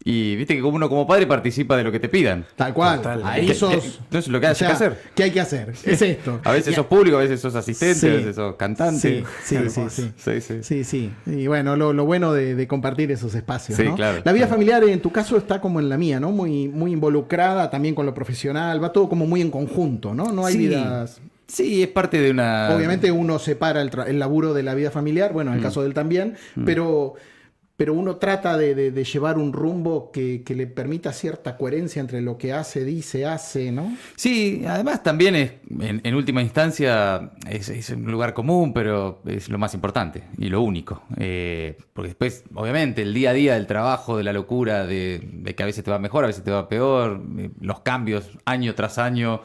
Y viste que uno como padre participa de lo que te pidan. Tal cual. Ahí entonces lo que hay que hacer. ¿Qué hay que hacer? Es esto. A veces sos público, a veces sos asistente, a veces sos cantante. Sí. Y bueno, lo bueno de compartir esos espacios, sí, ¿no? Claro, la vida familiar en tu caso está como en la mía, ¿no? Muy involucrada también con lo profesional, va todo como muy en conjunto, ¿no? No hay vidas... Sí, es parte de una... Obviamente uno separa el laburo de la vida familiar, bueno, en el caso de él también, pero uno trata de llevar un rumbo que le permita cierta coherencia entre lo que hace, dice, hace, ¿no? Sí, además también es, en última instancia, es un lugar común, pero es lo más importante y lo único. Porque después, obviamente, el día a día del trabajo, de la locura, de que a veces te va mejor, a veces te va peor, los cambios año tras año,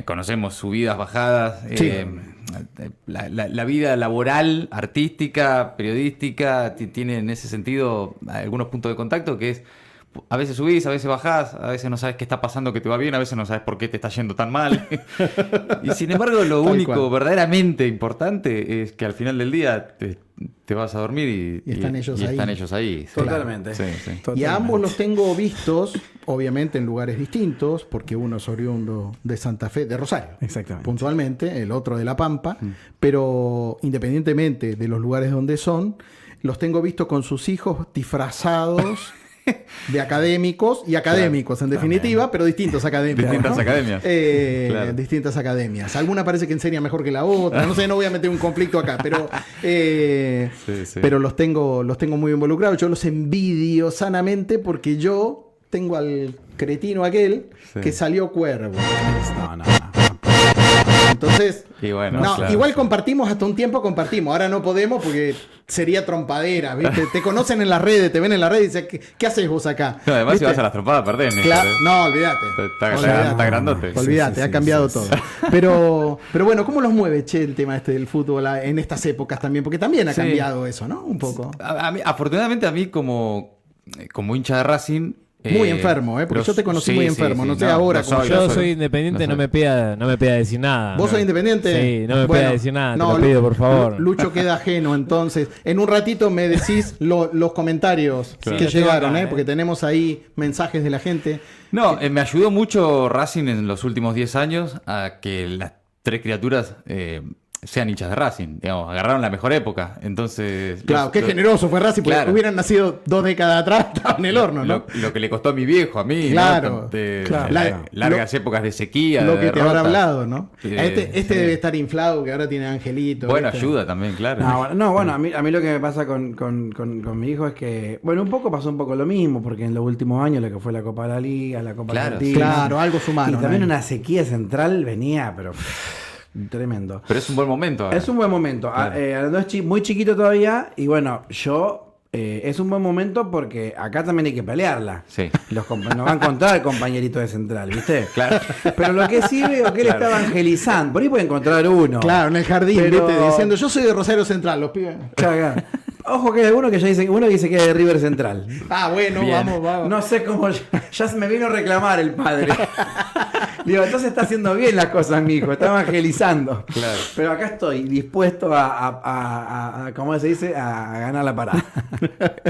conocemos subidas, bajadas. Sí. La vida laboral, artística, periodística, tiene en ese sentido algunos puntos de contacto que es, a veces subís, a veces bajás, a veces no sabes qué está pasando que te va bien, a veces no sabes por qué te está yendo tan mal. Y sin embargo, lo único verdaderamente importante es que al final del día te vas a dormir y están ellos ahí. Totalmente. Sí. Y a ambos los tengo vistos, obviamente en lugares distintos, porque uno es oriundo de Santa Fe, de Rosario, exactamente, puntualmente, el otro de La Pampa, pero independientemente de los lugares donde son, los tengo vistos con sus hijos disfrazados de académicos y académicos, en definitiva, pero distintos académicos. Distintas academias. Distintas academias. Alguna parece que enseña mejor que la otra. No sé, no voy a meter un conflicto acá, pero pero los tengo muy involucrados. Yo los envidio sanamente porque yo tengo al cretino aquel que salió cuervo. No. Entonces, y bueno, igual compartimos hasta un tiempo, ahora no podemos porque sería trompadera, ¿viste? Te conocen en las redes, te ven en las redes y dicen, ¿qué haces vos acá? No, además ¿viste? Si vas a las trompadas perdés. No, olvídate. Está grandote. Olvídate, ha cambiado todo. Pero bueno, ¿cómo los mueve, el tema del fútbol en estas épocas también? Porque también ha cambiado eso, ¿no? Un poco. Afortunadamente a mí como hincha de Racing... Muy enfermo, porque yo te conocí muy enfermo, no sé ahora. Yo soy independiente, no me pida decir nada. ¿Vos sos independiente? Sí, no me pida decir nada, te lo pido, por favor. Lucho queda ajeno, entonces. En un ratito me decís los comentarios que llegaron, porque tenemos ahí mensajes de la gente. No, me ayudó mucho Racing en los últimos 10 años a que las tres criaturas sean hinchas de Racing. Digamos, agarraron la mejor época. Entonces. Claro, qué generoso fue Racing, porque hubieran nacido 2 décadas atrás, estaba en el horno, ¿no? Lo que le costó a mi viejo, a mí, claro, ¿no? Largas épocas de sequía. Lo de que derrota. te habrá hablado, ¿no? Sí. Debe estar inflado, que ahora tiene Angelito. Bueno, ayuda también, claro. Bueno, a mí lo que me pasa con mi hijo es que, bueno, pasó un poco lo mismo, porque en los últimos años lo que fue la Copa de la Liga, la Copa Argentina. Claro, algo sumaron. Y también una sequía central venía, pero tremendo. Pero es un buen momento ahora. Es un buen momento. Claro. Es muy chiquito todavía, y bueno, es un buen momento porque acá también hay que pelearla. Sí. Nos va a encontrar el compañerito de central, ¿viste? Claro. Pero lo que sí veo que él está evangelizando. Por ahí puede encontrar uno. Claro, en el jardín, ¿viste? Diciendo, yo soy de Rosario Central, los pibes. Claro. Ojo que hay alguno que ya dice, uno dice que es de River Central. Bueno, vamos. No sé cómo, ya se me vino a reclamar el padre. Digo, entonces está haciendo bien las cosas, mi hijo, está evangelizando. Claro. Pero acá estoy dispuesto a ¿cómo se dice? A ganar la parada.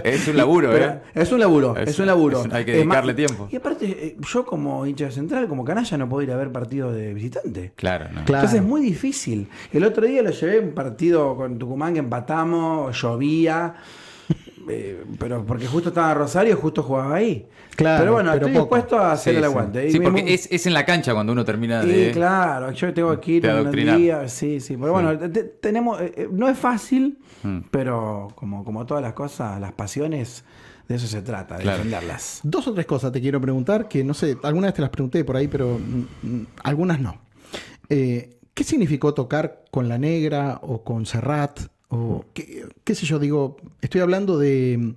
Es un laburo, Es un laburo, es un laburo. Hay que dedicarle tiempo. Y aparte, yo como hincha de Central, como canalla, no puedo ir a ver partido de visitante. Claro, no. Entonces es muy difícil. El otro día lo llevé un partido con Tucumán que empatamos, llovía. Pero porque justo estaba en Rosario, justo jugaba ahí. Claro, pero bueno, estoy dispuesto a hacer el aguante. Sí, porque es en la cancha cuando uno termina de. Sí, claro, yo tengo que ir un día. Sí. Pero bueno, tenemos. No es fácil, pero como todas las cosas, las pasiones, de eso se trata, de defenderlas. 2 o 3 cosas te quiero preguntar, que no sé, algunas te las pregunté por ahí, pero algunas no. ¿Qué significó tocar con La Negra o con Serrat? O qué sé yo, digo, estoy hablando de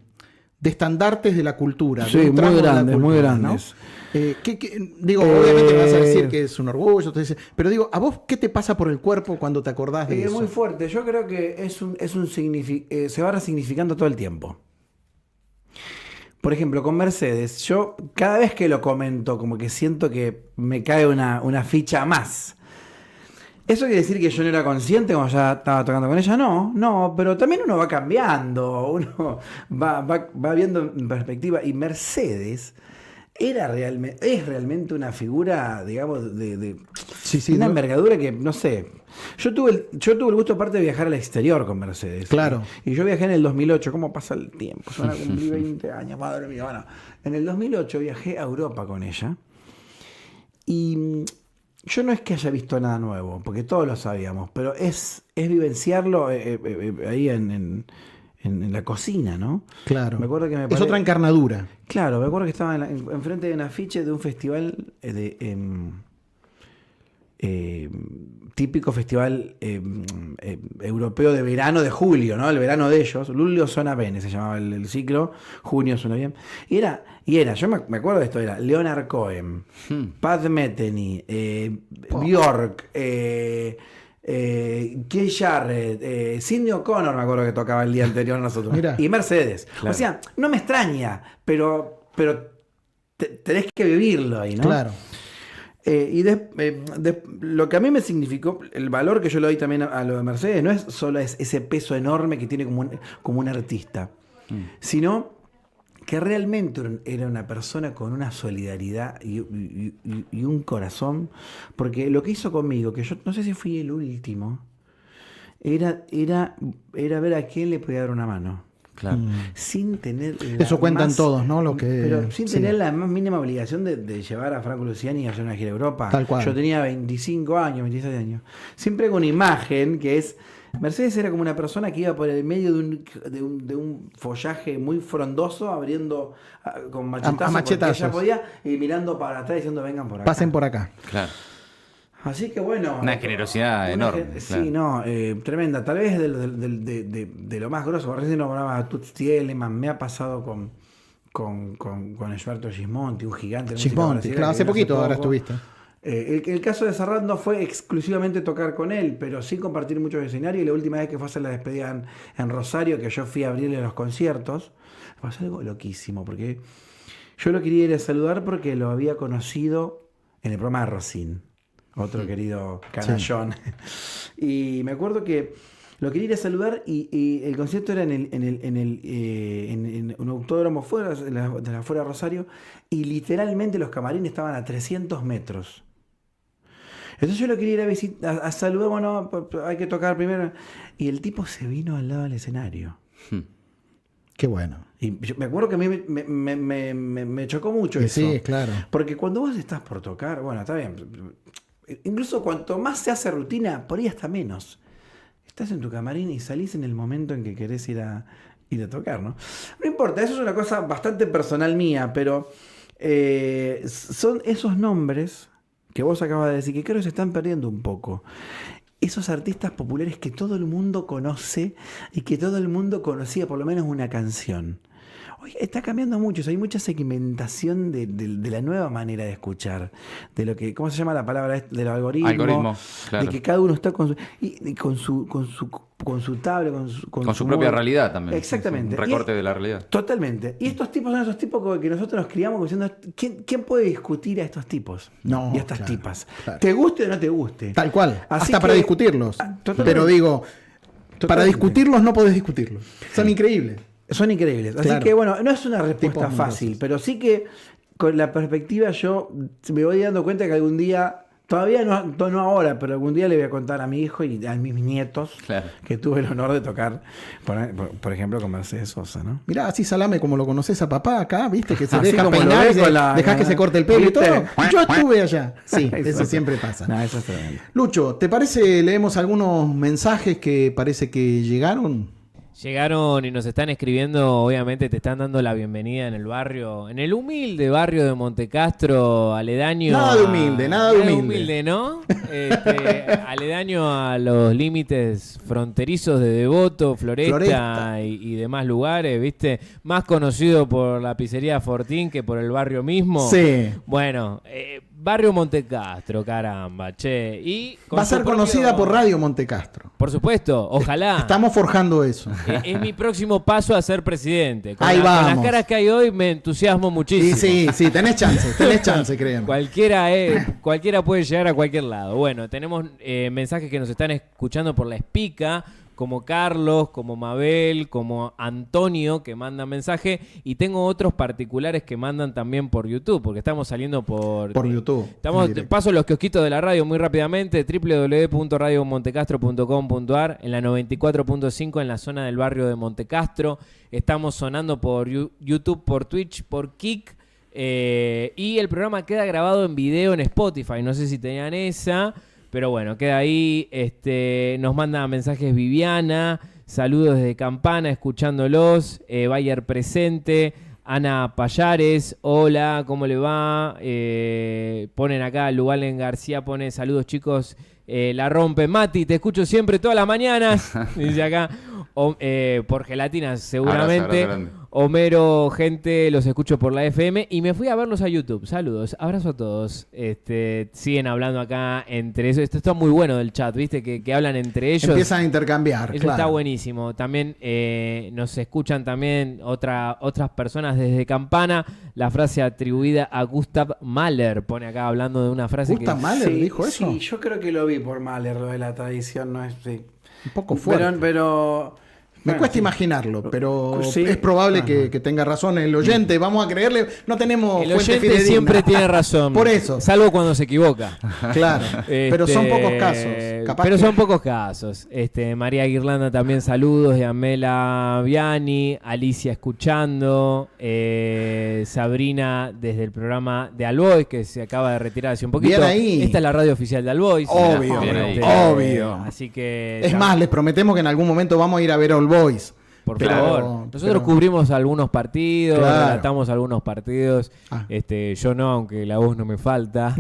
estandartes de la cultura. Sí, muy grandes, muy grandes. ¿no? Digo, obviamente me vas a decir que es un orgullo, pero digo, ¿a vos qué te pasa por el cuerpo cuando te acordás de eso? Es muy fuerte, yo creo que se va resignificando todo el tiempo. Por ejemplo, con Mercedes, yo cada vez que lo comento, como que siento que me cae una ficha más. ¿Eso quiere decir que yo no era consciente cuando ya estaba tocando con ella? No, pero también uno va cambiando, uno va viendo en perspectiva. Y Mercedes es realmente una figura, digamos, de una envergadura que, no sé. Yo tuve el gusto aparte de viajar al exterior con Mercedes. Claro. Y yo viajé en el 2008. ¿Cómo pasa el tiempo? Se van a cumplir 20 años, madre mía. Bueno, en el 2008 viajé a Europa con ella. Y yo no es que haya visto nada nuevo, porque todos lo sabíamos, pero es vivenciarlo ahí en la cocina, ¿no? Claro. Me acuerdo que es otra encarnadura. Claro, me acuerdo que estaba enfrente de un afiche de un festival típico festival europeo de verano de julio, ¿no? El verano de ellos. Luglio suena bene, se llamaba el ciclo. Junio suena bien. Y era, yo me acuerdo de esto, era Leonard Cohen, Pat Metheny, Bjork, Keith Jarrett, Sidney O'Connor, me acuerdo que tocaba el día anterior a nosotros. Mirá. Y Mercedes. Claro. O sea, no me extraña, pero tenés que vivirlo ahí, ¿no? Claro. Lo que a mí me significó, el valor que yo le doy también a lo de Mercedes, no es solo ese peso enorme que tiene como un artista, sino que realmente era una persona con una solidaridad y un corazón, porque lo que hizo conmigo, que yo no sé si fui el último, era ver a quién le podía dar una mano. Claro. Sin tener eso cuentan todos, ¿no? Pero sin tener la más mínima obligación de llevar a Franco Luciani a hacer una gira a Europa. Tal cual. Yo tenía 25 años, 26 años. Siempre con una imagen que es... Mercedes era como una persona que iba por el medio de un follaje muy frondoso, abriendo con machetazos. Ella podía ir mirando para atrás diciendo vengan por acá. Pasen por acá. Claro. Así que bueno... Una generosidad enorme. Sí, claro. Tremenda. Tal vez de lo más grosso. Recién nombraba a Toots Thielemans. Me ha pasado con Alberto Gismonti, un gigante. Gismonti, claro, hace poquito ahora estuviste. El caso de Serrat no fue exclusivamente tocar con él, pero sí compartir muchos escenarios. Y la última vez que fue a hacer la despedida en Rosario, que yo fui a abrirle los conciertos, pasó algo loquísimo, porque yo lo quería ir a saludar porque lo había conocido en el programa de Rosín. Otro querido canallón. Sí. Y me acuerdo que lo quería ir a saludar y el concierto era en un autódromo fuera de la fuera de Rosario, y literalmente los camarines estaban a 300 metros. Entonces yo lo quería ir a visitar, a saludar, bueno, hay que tocar primero. Y el tipo se vino al lado del escenario. Qué bueno. Y me acuerdo que a mí me chocó mucho eso. Sí, claro. Porque cuando vos estás por tocar, bueno, está bien. Incluso cuanto más se hace rutina, por ahí hasta menos. Estás en tu camarín y salís en el momento en que querés ir a tocar, ¿no? No importa, eso es una cosa bastante personal mía, pero son esos nombres que vos acabas de decir que creo que se están perdiendo un poco. Esos artistas populares que todo el mundo conoce y que todo el mundo conocía por lo menos una canción. Hoy está cambiando mucho, hay mucha segmentación de la nueva manera de escuchar, de lo que, ¿cómo se llama la palabra? Del algoritmo, claro. De que cada uno está con su tablet, con su propia realidad también. Exactamente. Un recorte de la realidad. Totalmente. Y estos tipos son esos tipos que nosotros nos criamos diciendo, ¿quién puede discutir a estos tipos? No, y a estas tipas. Claro. ¿Te guste o no te guste? Tal cual. Hasta para discutirlos. Pero digo, para discutirlos no podés discutirlos. Son increíbles. Son increíbles. Así que bueno, no es una respuesta fácil, pero sí que con la perspectiva yo me voy dando cuenta que algún día, todavía no ahora, pero algún día le voy a contar a mi hijo y a mis nietos que tuve el honor de tocar, por ejemplo, con Mercedes Sosa, ¿no? Mirá, así salame como lo conoces a papá acá, viste, que se deja peinar y dejás que se corte el pelo y todo. Yo estuve allá. Sí, eso siempre pasa. No, eso es tremendo. Lucho, ¿te parece leemos algunos mensajes que parece que llegaron? Llegaron y nos están escribiendo, obviamente te están dando la bienvenida en el barrio, en el humilde barrio de Montecastro, aledaño. Nada de humilde, nada de humilde. ¿No? Aledaño a los límites fronterizos de Devoto, Floresta. Y demás lugares, ¿viste? Más conocido por la pizzería Fortín que por el barrio mismo. Sí. Bueno, barrio Montecastro, caramba, che. Y va a ser conocida por Radio Montecastro. Por supuesto, ojalá. Estamos forjando eso. Es mi próximo paso a ser presidente. Ahí vamos. Con las caras que hay hoy me entusiasmo muchísimo. Sí, tenés chance, créeme. Cualquiera puede llegar a cualquier lado. Bueno, tenemos mensajes que nos están escuchando por la Espica, como Carlos, como Mabel, como Antonio, que mandan mensaje, y tengo otros particulares que mandan también por YouTube, porque estamos saliendo por YouTube. Paso los kiosquitos de la radio muy rápidamente, www.radiomontecastro.com.ar, en la 94.5 en la zona del barrio de Montecastro. Estamos sonando por YouTube, por Twitch, por Kik, y el programa queda grabado en video en Spotify, no sé si tenían esa. Pero bueno, queda ahí, nos manda mensajes Viviana, saludos desde Campana, escuchándolos, Bayer presente, Ana Payares, hola, ¿cómo le va? Ponen acá, Lugalen García pone, saludos chicos, la rompe, Mati, te escucho siempre todas las mañanas, dice acá, por gelatinas seguramente. Abrazo. Homero, gente, los escucho por la FM y me fui a verlos a YouTube. Saludos, abrazo a todos. Siguen hablando acá entre eso. Esto está muy bueno del chat, ¿viste? Que hablan entre ellos. Empiezan a intercambiar, eso está buenísimo. También nos escuchan también otras personas desde Campana. La frase atribuida a Gustav Mahler. Pone acá hablando de una frase ¿Gustav Mahler dijo eso? Sí, yo creo que lo vi por Mahler, lo de la tradición. No es un poco fuerte. Pero me cuesta imaginarlo, pero es probable que tenga razón el oyente. Vamos a creerle. No tenemos el oyente siempre tiene razón. Por eso. Salvo cuando se equivoca. Claro. Pero son pocos casos. Son pocos casos. María Guirlanda también saludos. Yamela Viani. Alicia escuchando. Sabrina desde el programa de All Boys, que se acaba de retirar hace un poquito. Bien ahí. Esta es la radio oficial de All Boys. Obvio. Así que. Es más, les prometemos que en algún momento vamos a ir a ver All Boys. Por favor. Nosotros cubrimos algunos partidos, relatamos algunos partidos. Yo no, aunque la voz no me falta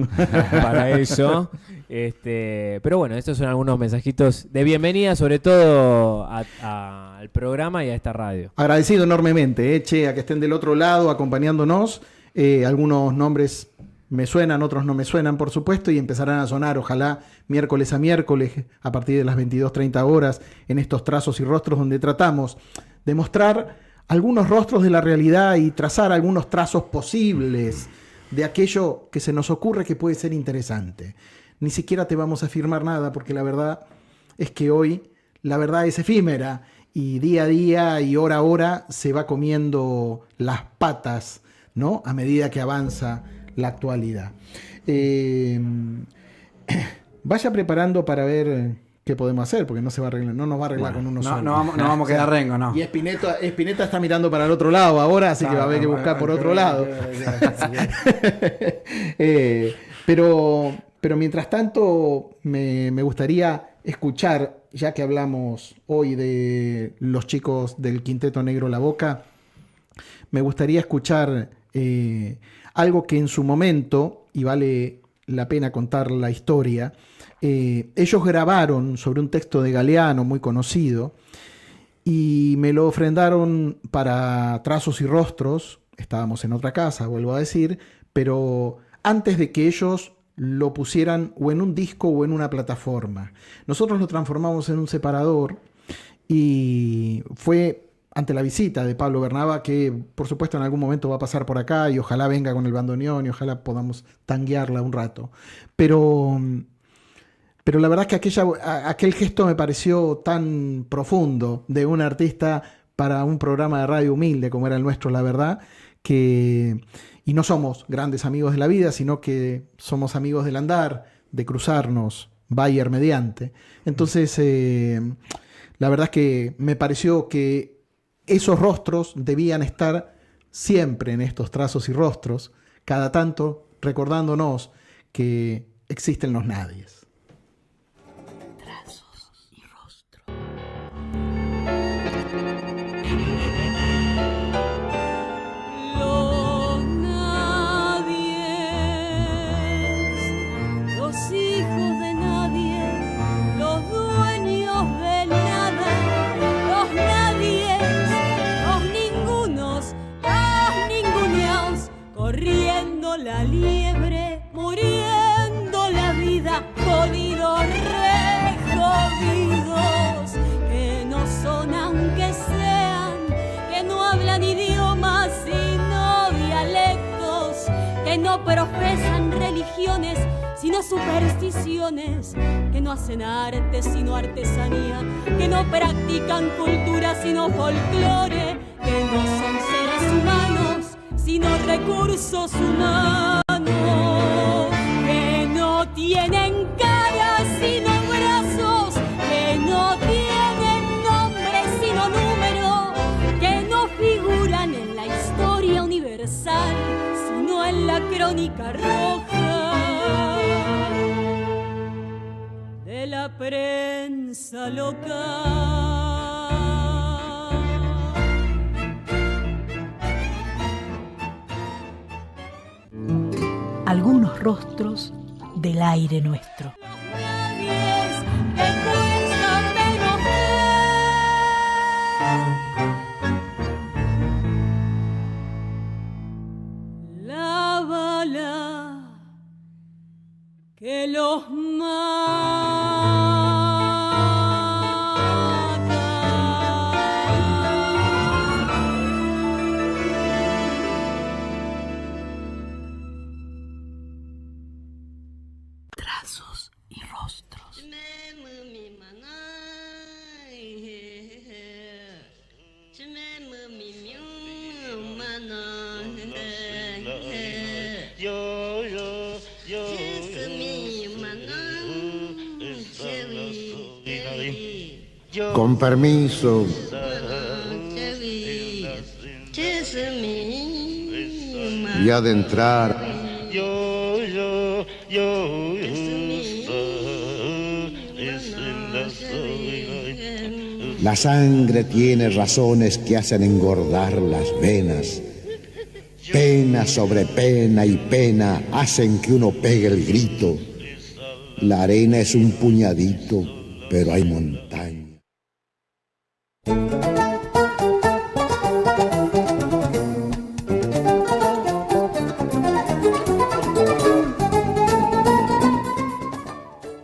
para eso. Pero bueno, estos son algunos mensajitos de bienvenida, sobre todo al programa y a esta radio. Agradecido enormemente, a que estén del otro lado acompañándonos. Algunos nombres me suenan, otros no me suenan, por supuesto, y empezarán a sonar, ojalá, miércoles a miércoles, a partir de las 22:30 horas, en estos trazos y rostros donde tratamos de mostrar algunos rostros de la realidad y trazar algunos trazos posibles de aquello que se nos ocurre que puede ser interesante. Ni siquiera te vamos a afirmar nada, porque la verdad es que hoy la verdad es efímera y día a día y hora a hora se va comiendo las patas, ¿no? A medida que avanza la actualidad. vaya preparando para ver qué podemos hacer, porque no se va a arreglar, no nos va a arreglar con uno solo. No vamos a quedar rengo, no. Y Spinetta está mirando para el otro lado ahora, así que va a haber que buscar por otro lado. Pero mientras tanto, me gustaría escuchar, ya que hablamos hoy de los chicos del Quinteto Negro La Boca, me gustaría escuchar algo que en su momento, y vale la pena contar la historia, ellos grabaron sobre un texto de Galeano muy conocido y me lo ofrendaron para Trazos y Rostros. Estábamos en otra casa, vuelvo a decir, pero antes de que ellos lo pusieran o en un disco o en una plataforma. Nosotros lo transformamos en un separador y fue ante la visita de Pablo Bernaba, que por supuesto en algún momento va a pasar por acá y ojalá venga con el bandoneón y ojalá podamos tanguearla un rato. Pero la verdad es que aquel gesto me pareció tan profundo de un artista para un programa de radio humilde como era el nuestro, la verdad, y no somos grandes amigos de la vida, sino que somos amigos del andar, de cruzarnos, Bayer mediante. Entonces, la verdad es que me pareció que esos rostros debían estar siempre en estos Trazos y Rostros, cada tanto recordándonos que existen los nadies. La liebre, muriendo la vida, jodidos, jodidos, que no son aunque sean, que no hablan idiomas sino dialectos, que no profesan religiones sino supersticiones, que no hacen arte sino artesanía, que no practican cultura sino folclore, que no son seres humanos sino recursos humanos, que no tienen cara sino brazos, que no tienen nombre sino número, que no figuran en la historia universal sino en la crónica roja de la prensa local. Algunos rostros del aire nuestro. La bala que los mata. Trazos y Rostros. Con permiso. Y ha de entrar. La sangre tiene razones que hacen engordar las venas. Pena sobre pena y pena hacen que uno pegue el grito. La arena es un puñadito, pero hay montaña.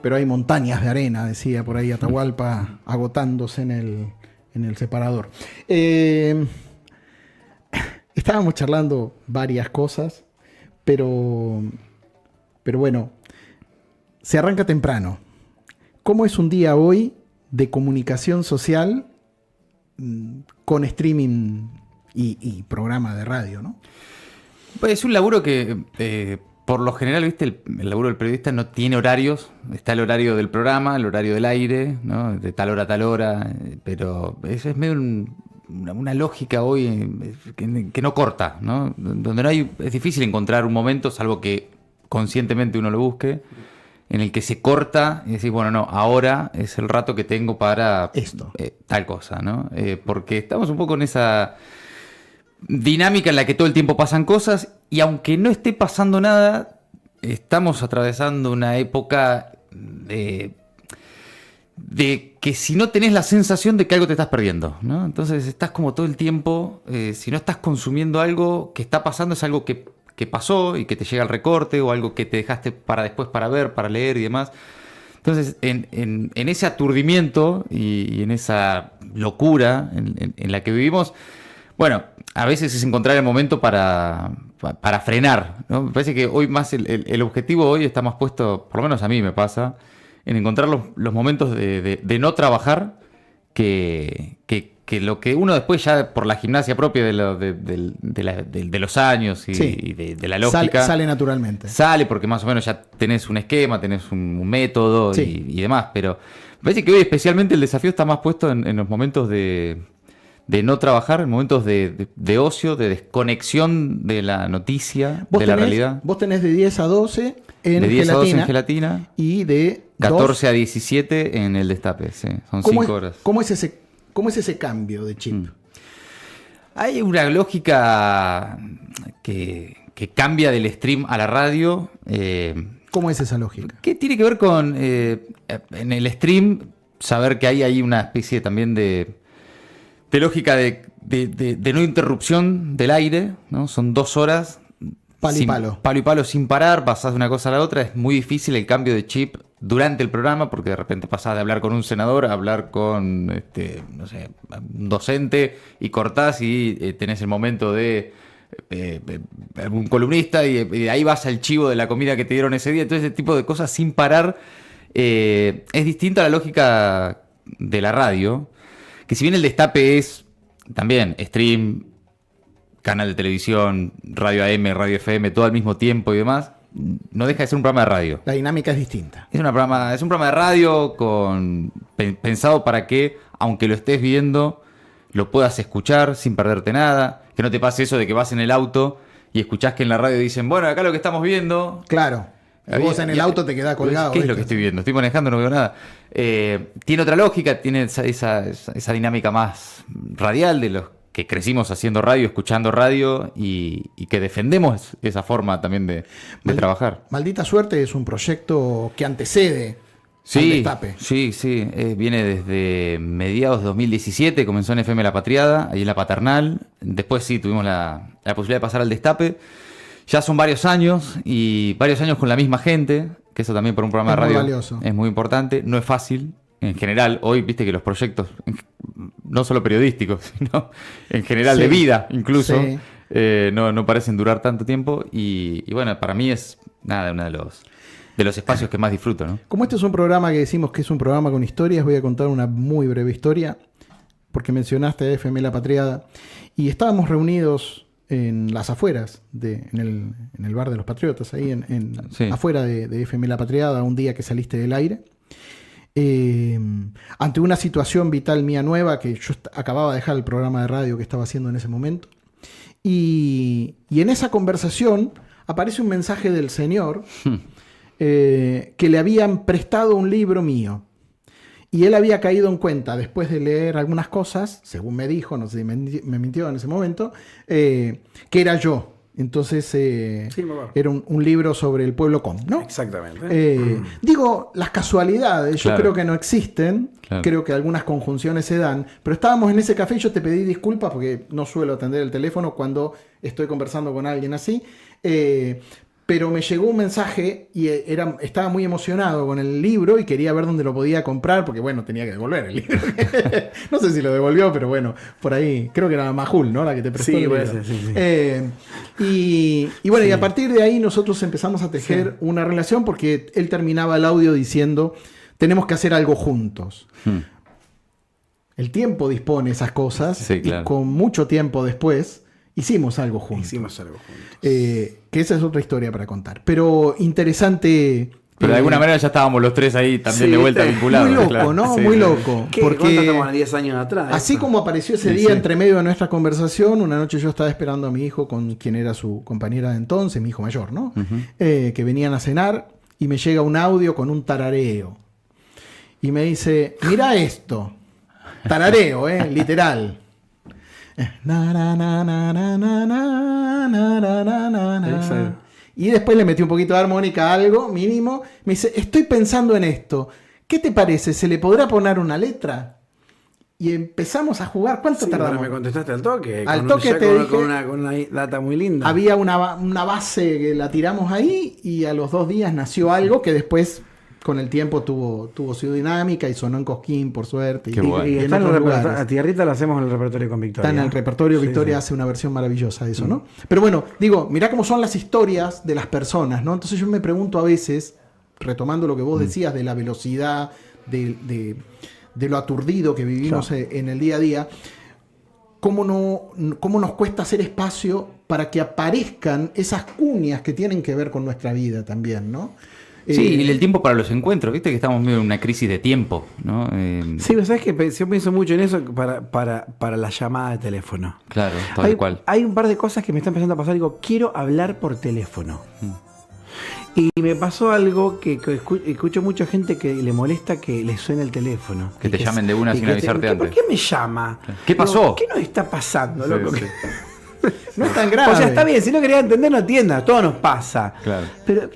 Pero hay montañas de arena, decía por ahí Atahualpa, agotándose en el separador. Estábamos charlando varias cosas, pero bueno, se arranca temprano. ¿Cómo es un día hoy de comunicación social con streaming y programa de radio, ¿no? Pues es un laburo que por lo general, ¿viste? El laburo del periodista no tiene horarios. Está el horario del programa, el horario del aire, ¿no? De tal hora a tal hora. Pero eso es medio una lógica hoy que no corta, ¿no? Donde no hay, es difícil encontrar un momento, salvo que conscientemente uno lo busque, en el que se corta y decís, bueno, no, ahora es el rato que tengo para esto, tal cosa, ¿no? Porque estamos un poco en esa dinámica en la que todo el tiempo pasan cosas y aunque no esté pasando nada, estamos atravesando una época de que si no tenés la sensación de que algo te estás perdiendo, ¿no? Entonces estás como todo el tiempo, si no estás consumiendo algo que está pasando, es algo que pasó y que te llega al recorte o algo que te dejaste para después para ver, para leer y demás. Entonces, en ese aturdimiento y en esa locura en la que vivimos, bueno, a veces es encontrar el momento para frenar, ¿no? Me parece que hoy más el objetivo hoy está más puesto, por lo menos a mí me pasa, en encontrar los momentos de no trabajar que lo que uno después ya por la gimnasia propia de los años y de la lógica sale naturalmente. Sale porque más o menos ya tenés un esquema, tenés un método y demás, pero me parece que hoy especialmente el desafío está más puesto en los momentos de no trabajar, en momentos de ocio, de desconexión de la noticia, de la realidad. Vos tenés de 10 a 12 en de 10 a 12 en gelatina y de 14 a 17 en el destape, sí. Son 5 horas. ¿Cómo es ese cambio de chip? Hay una lógica que cambia del stream a la radio. ¿Cómo es esa lógica? Que tiene que ver con, en el stream, saber que hay una especie también de lógica de no interrupción del aire, ¿no? Son 2 horas. Palo y palo. Palo y palo sin parar, pasás de una cosa a la otra. Es muy difícil el cambio de chip durante el programa porque de repente pasás de hablar con un senador a hablar con no sé, un docente y cortás y tenés el momento de un columnista y de ahí vas al chivo de la comida que te dieron ese día. Entonces ese tipo de cosas sin parar es distinto a la lógica de la radio, que si bien el destape es también stream, canal de televisión, radio AM, radio FM, todo al mismo tiempo y demás, no deja de ser un programa de radio. La dinámica es distinta. Es un programa de radio pensado para que, aunque lo estés viendo, lo puedas escuchar sin perderte nada. Que no te pase eso de que vas en el auto y escuchás que en la radio dicen, bueno, acá lo que estamos viendo... Claro. Vos en el auto te quedás colgado. ¿Qué es lo que estoy viendo? Estoy manejando, no veo nada. Tiene otra lógica, tiene esa dinámica más radial de los que crecimos haciendo radio, escuchando radio y que defendemos esa forma también de trabajar. Maldita Suerte es un proyecto que antecede al destape. Sí. Viene desde mediados de 2017, comenzó en FM La Patriada, ahí en La Paternal. Después sí tuvimos la posibilidad de pasar al destape. Ya son varios años y varios años con la misma gente, que eso también para un programa de radio valioso. Es muy importante. No es fácil. En general, hoy viste que los proyectos, no solo periodísticos, sino en general de vida incluso, no parecen durar tanto tiempo. Y bueno, para mí es uno de los espacios que más disfruto, ¿no? Como este es un programa que decimos que es un programa con historias, voy a contar una muy breve historia, porque mencionaste a FM La Patriada, y estábamos reunidos en las afueras, en el bar de los Patriotas, ahí afuera de FM La Patriada, un día que saliste del aire. Ante una situación vital mía nueva, que yo acababa de dejar el programa de radio que estaba haciendo en ese momento, y en esa conversación aparece un mensaje del señor que le habían prestado un libro mío y él había caído en cuenta después de leer algunas cosas, según me dijo, no sé si me mintió en ese momento, que era yo. Entonces era un libro sobre el pueblo com, ¿no? Exactamente. Digo, las casualidades, claro. Yo creo que no existen, claro. Creo que algunas conjunciones se dan, pero estábamos en ese café y yo te pedí disculpas porque no suelo atender el teléfono cuando estoy conversando con alguien así, pero me llegó un mensaje y estaba muy emocionado con el libro y quería ver dónde lo podía comprar porque, bueno, tenía que devolver el libro. No sé si lo devolvió, pero bueno, por ahí, creo que era Majul, ¿no? La que te prestó el libro. Y bueno, y a partir de ahí nosotros empezamos a tejer una relación porque él terminaba el audio diciendo, tenemos que hacer algo juntos. El tiempo dispone esas cosas, claro. Y con mucho tiempo después, hicimos algo juntos. Que esa es otra historia para contar. Pero interesante. Pero de alguna manera ya estábamos los tres ahí también de vuelta vinculados. Muy loco, claro. ¿no? Sí, muy sí. loco. Porque estamos 10 años atrás. Así como apareció ese día entre medio de nuestra conversación, una noche yo estaba esperando a mi hijo con quien era su compañera de entonces, mi hijo mayor, ¿no? Que venían a cenar y me llega un audio con un tarareo. Y me dice, mira esto. Tarareo, literal. Y después le metí un poquito de armónica, algo mínimo. Me dice, estoy pensando en esto. ¿Qué te parece? ¿Se le podrá poner una letra? Y empezamos a jugar. ¿Cuánto tardamos? Me contestaste al toque. Al toque te dije, con una data muy linda. Había una base que la tiramos ahí y a los 2 días nació algo que después, con el tiempo, tuvo su dinámica y sonó en Cosquín, por suerte. Qué bueno. Y está en el repertorio. A Tierrita la hacemos en el repertorio con Victoria. Está en el repertorio. Victoria hace una versión maravillosa de eso, ¿no? Pero bueno, digo, mirá cómo son las historias de las personas, ¿no? Entonces yo me pregunto a veces, retomando lo que vos decías de la velocidad, de lo aturdido que vivimos en el día a día, cómo nos cuesta hacer espacio para que aparezcan esas cuñas que tienen que ver con nuestra vida también, ¿no? Sí, y el tiempo para los encuentros, viste que estamos medio en una crisis de tiempo, ¿no? Sí, pero sabes que yo pienso mucho en eso para la llamada de teléfono. Claro, tal cual. Hay un par de cosas que me están empezando a pasar. Digo, quiero hablar por teléfono. Y me pasó algo que escucho mucha gente que le molesta que le suene el teléfono. Que te llamen de una sin avisarte antes. ¿Por qué me llama? ¿Qué pasó? Digo, ¿qué nos está pasando, loco? Sí. No es tan grave. O sea, está bien, si no quería entender, no atienda, todo nos pasa. Claro. Pero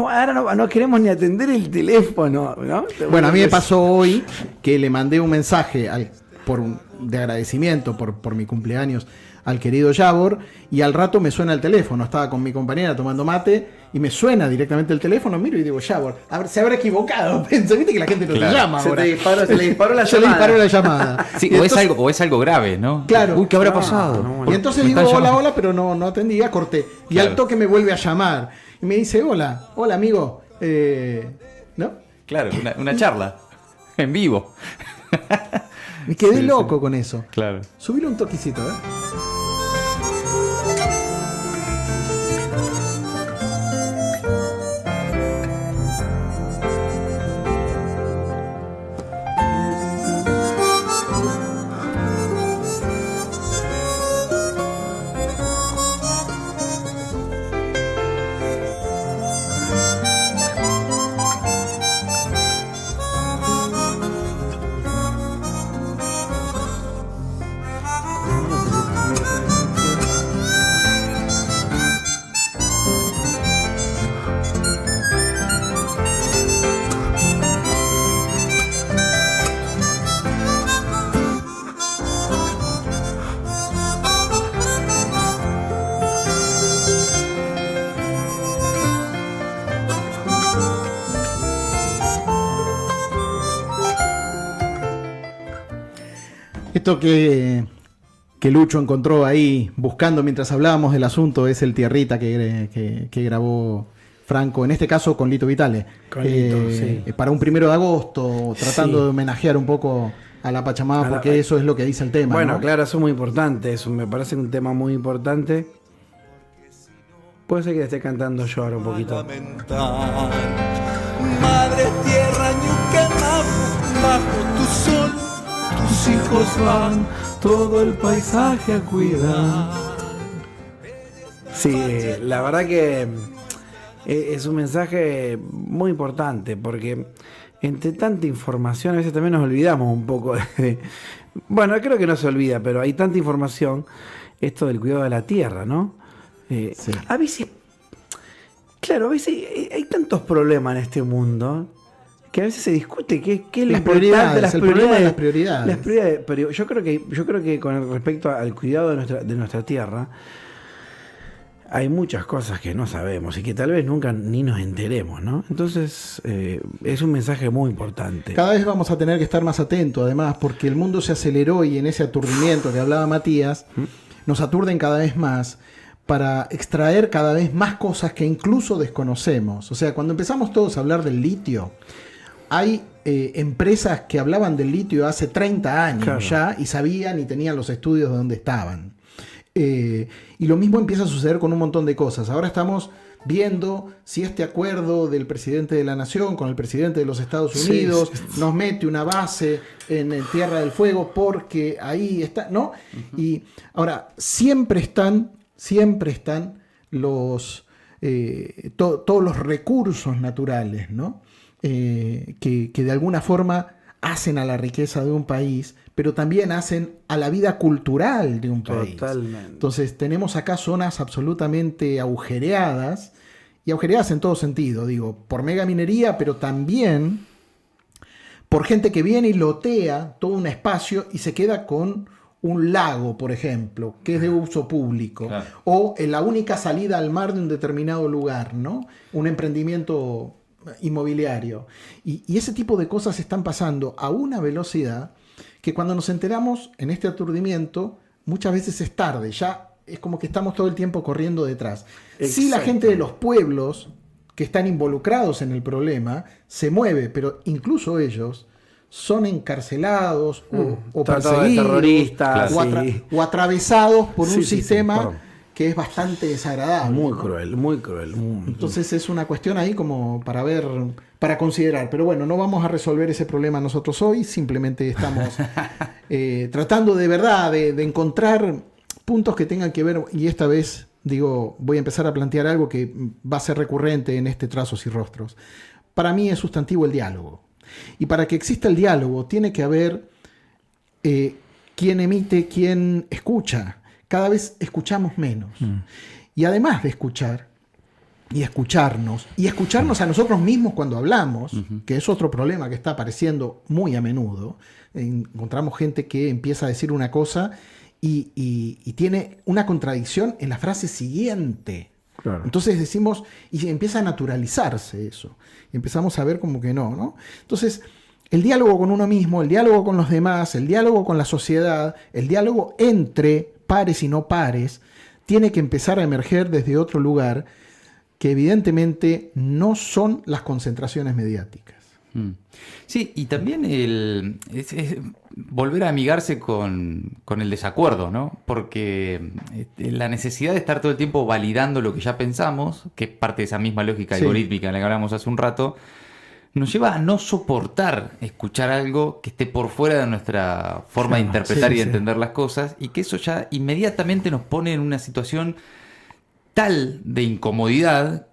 ahora no queremos ni atender el teléfono, ¿no? Bueno, a mí me pasó hoy que le mandé un mensaje de agradecimiento por mi cumpleaños al querido Yabor, y al rato me suena el teléfono. Estaba con mi compañera tomando mate y me suena directamente el teléfono, miro y digo, Yabor, se habrá equivocado. Pienso, viste que la gente no te llama ahora. Se le disparó la llamada. Se le disparó la llamada. Sí, entonces, o es algo grave, ¿no? Claro. Uy, ¿qué habrá pasado? Y entonces digo, hola, pero no atendía, corté. Y al toque me vuelve a llamar. Y me dice, hola amigo. ¿No? Claro, una charla en vivo. Me quedé loco con eso. Claro. Subile un toquecito, Esto que Lucho encontró ahí buscando mientras hablábamos del asunto es el Tierrita que grabó Franco, en este caso con Lito Vitale, para un 1 de agosto, tratando de homenajear un poco a la Pachamama, porque eso es lo que dice el tema. Bueno, ¿no? claro, eso es muy importante, eso me parece un tema muy importante. Puede ser que le esté cantando yo ahora un poquito. Madre tierra, Ñuquemapu, bajo tu sol, tus hijos van todo el paisaje a cuidar. Sí, la verdad que es un mensaje muy importante, porque entre tanta información a veces también nos olvidamos un poco bueno, creo que no se olvida, pero hay tanta información, esto del cuidado de la tierra, ¿no? Sí. A veces, claro, a veces hay tantos problemas en este mundo que a veces se discute qué es lo importante, las prioridades. Pero yo creo que con respecto al cuidado de nuestra tierra, hay muchas cosas que no sabemos y que tal vez nunca ni nos enteremos, ¿no? Entonces, es un mensaje muy importante. Cada vez vamos a tener que estar más atentos, además, porque el mundo se aceleró y en ese aturdimiento que hablaba Matías, nos aturden cada vez más para extraer cada vez más cosas que incluso desconocemos. O sea, cuando empezamos todos a hablar del litio, hay empresas que hablaban del litio hace 30 años ya y sabían y tenían los estudios de dónde estaban. Y lo mismo empieza a suceder con un montón de cosas. Ahora estamos viendo si este acuerdo del presidente de la Nación con el presidente de los Estados Unidos nos mete una base en Tierra del Fuego porque ahí está, ¿no? Y ahora, siempre están los todos los recursos naturales, ¿no? Que de alguna forma hacen a la riqueza de un país, pero también hacen a la vida cultural de un país. Totalmente. Entonces tenemos acá zonas absolutamente agujereadas, y agujereadas en todo sentido, digo, por megaminería, pero también por gente que viene y lotea todo un espacio y se queda con un lago, por ejemplo, que es de uso público, claro, o la única salida al mar de un determinado lugar, ¿no? Un emprendimiento inmobiliario. Y ese tipo de cosas están pasando a una velocidad que cuando nos enteramos en este aturdimiento, muchas veces es tarde, ya es como que estamos todo el tiempo corriendo detrás. Sí, la gente de los pueblos que están involucrados en el problema se mueve, pero incluso ellos son encarcelados o perseguidos, terroristas, o atravesados por un sistema que es bastante desagradable. Muy cruel, muy cruel. Entonces es una cuestión ahí como para ver, para considerar. Pero bueno, no vamos a resolver ese problema nosotros hoy, simplemente estamos tratando de verdad de encontrar puntos que tengan que ver, y esta vez digo, voy a empezar a plantear algo que va a ser recurrente en este Trazos y Rostros. Para mí es sustantivo el diálogo. Y para que exista el diálogo tiene que haber quien emite, quien escucha. Cada vez escuchamos menos. Y además de escuchar y escucharnos a nosotros mismos cuando hablamos, que es otro problema que está apareciendo muy a menudo, encontramos gente que empieza a decir una cosa y tiene una contradicción en la frase siguiente. Claro. Entonces decimos, y empieza a naturalizarse eso. Y empezamos a ver como que no. Entonces, el diálogo con uno mismo, el diálogo con los demás, el diálogo con la sociedad, el diálogo entre pares y no pares, tiene que empezar a emerger desde otro lugar que evidentemente no son las concentraciones mediáticas. Sí, y también es volver a amigarse con el desacuerdo, ¿no? Porque la necesidad de estar todo el tiempo validando lo que ya pensamos, que es parte de esa misma lógica algorítmica de la que hablamos hace un rato, nos lleva a no soportar escuchar algo que esté por fuera de nuestra forma de interpretar y de entender las cosas, y que eso ya inmediatamente nos pone en una situación tal de incomodidad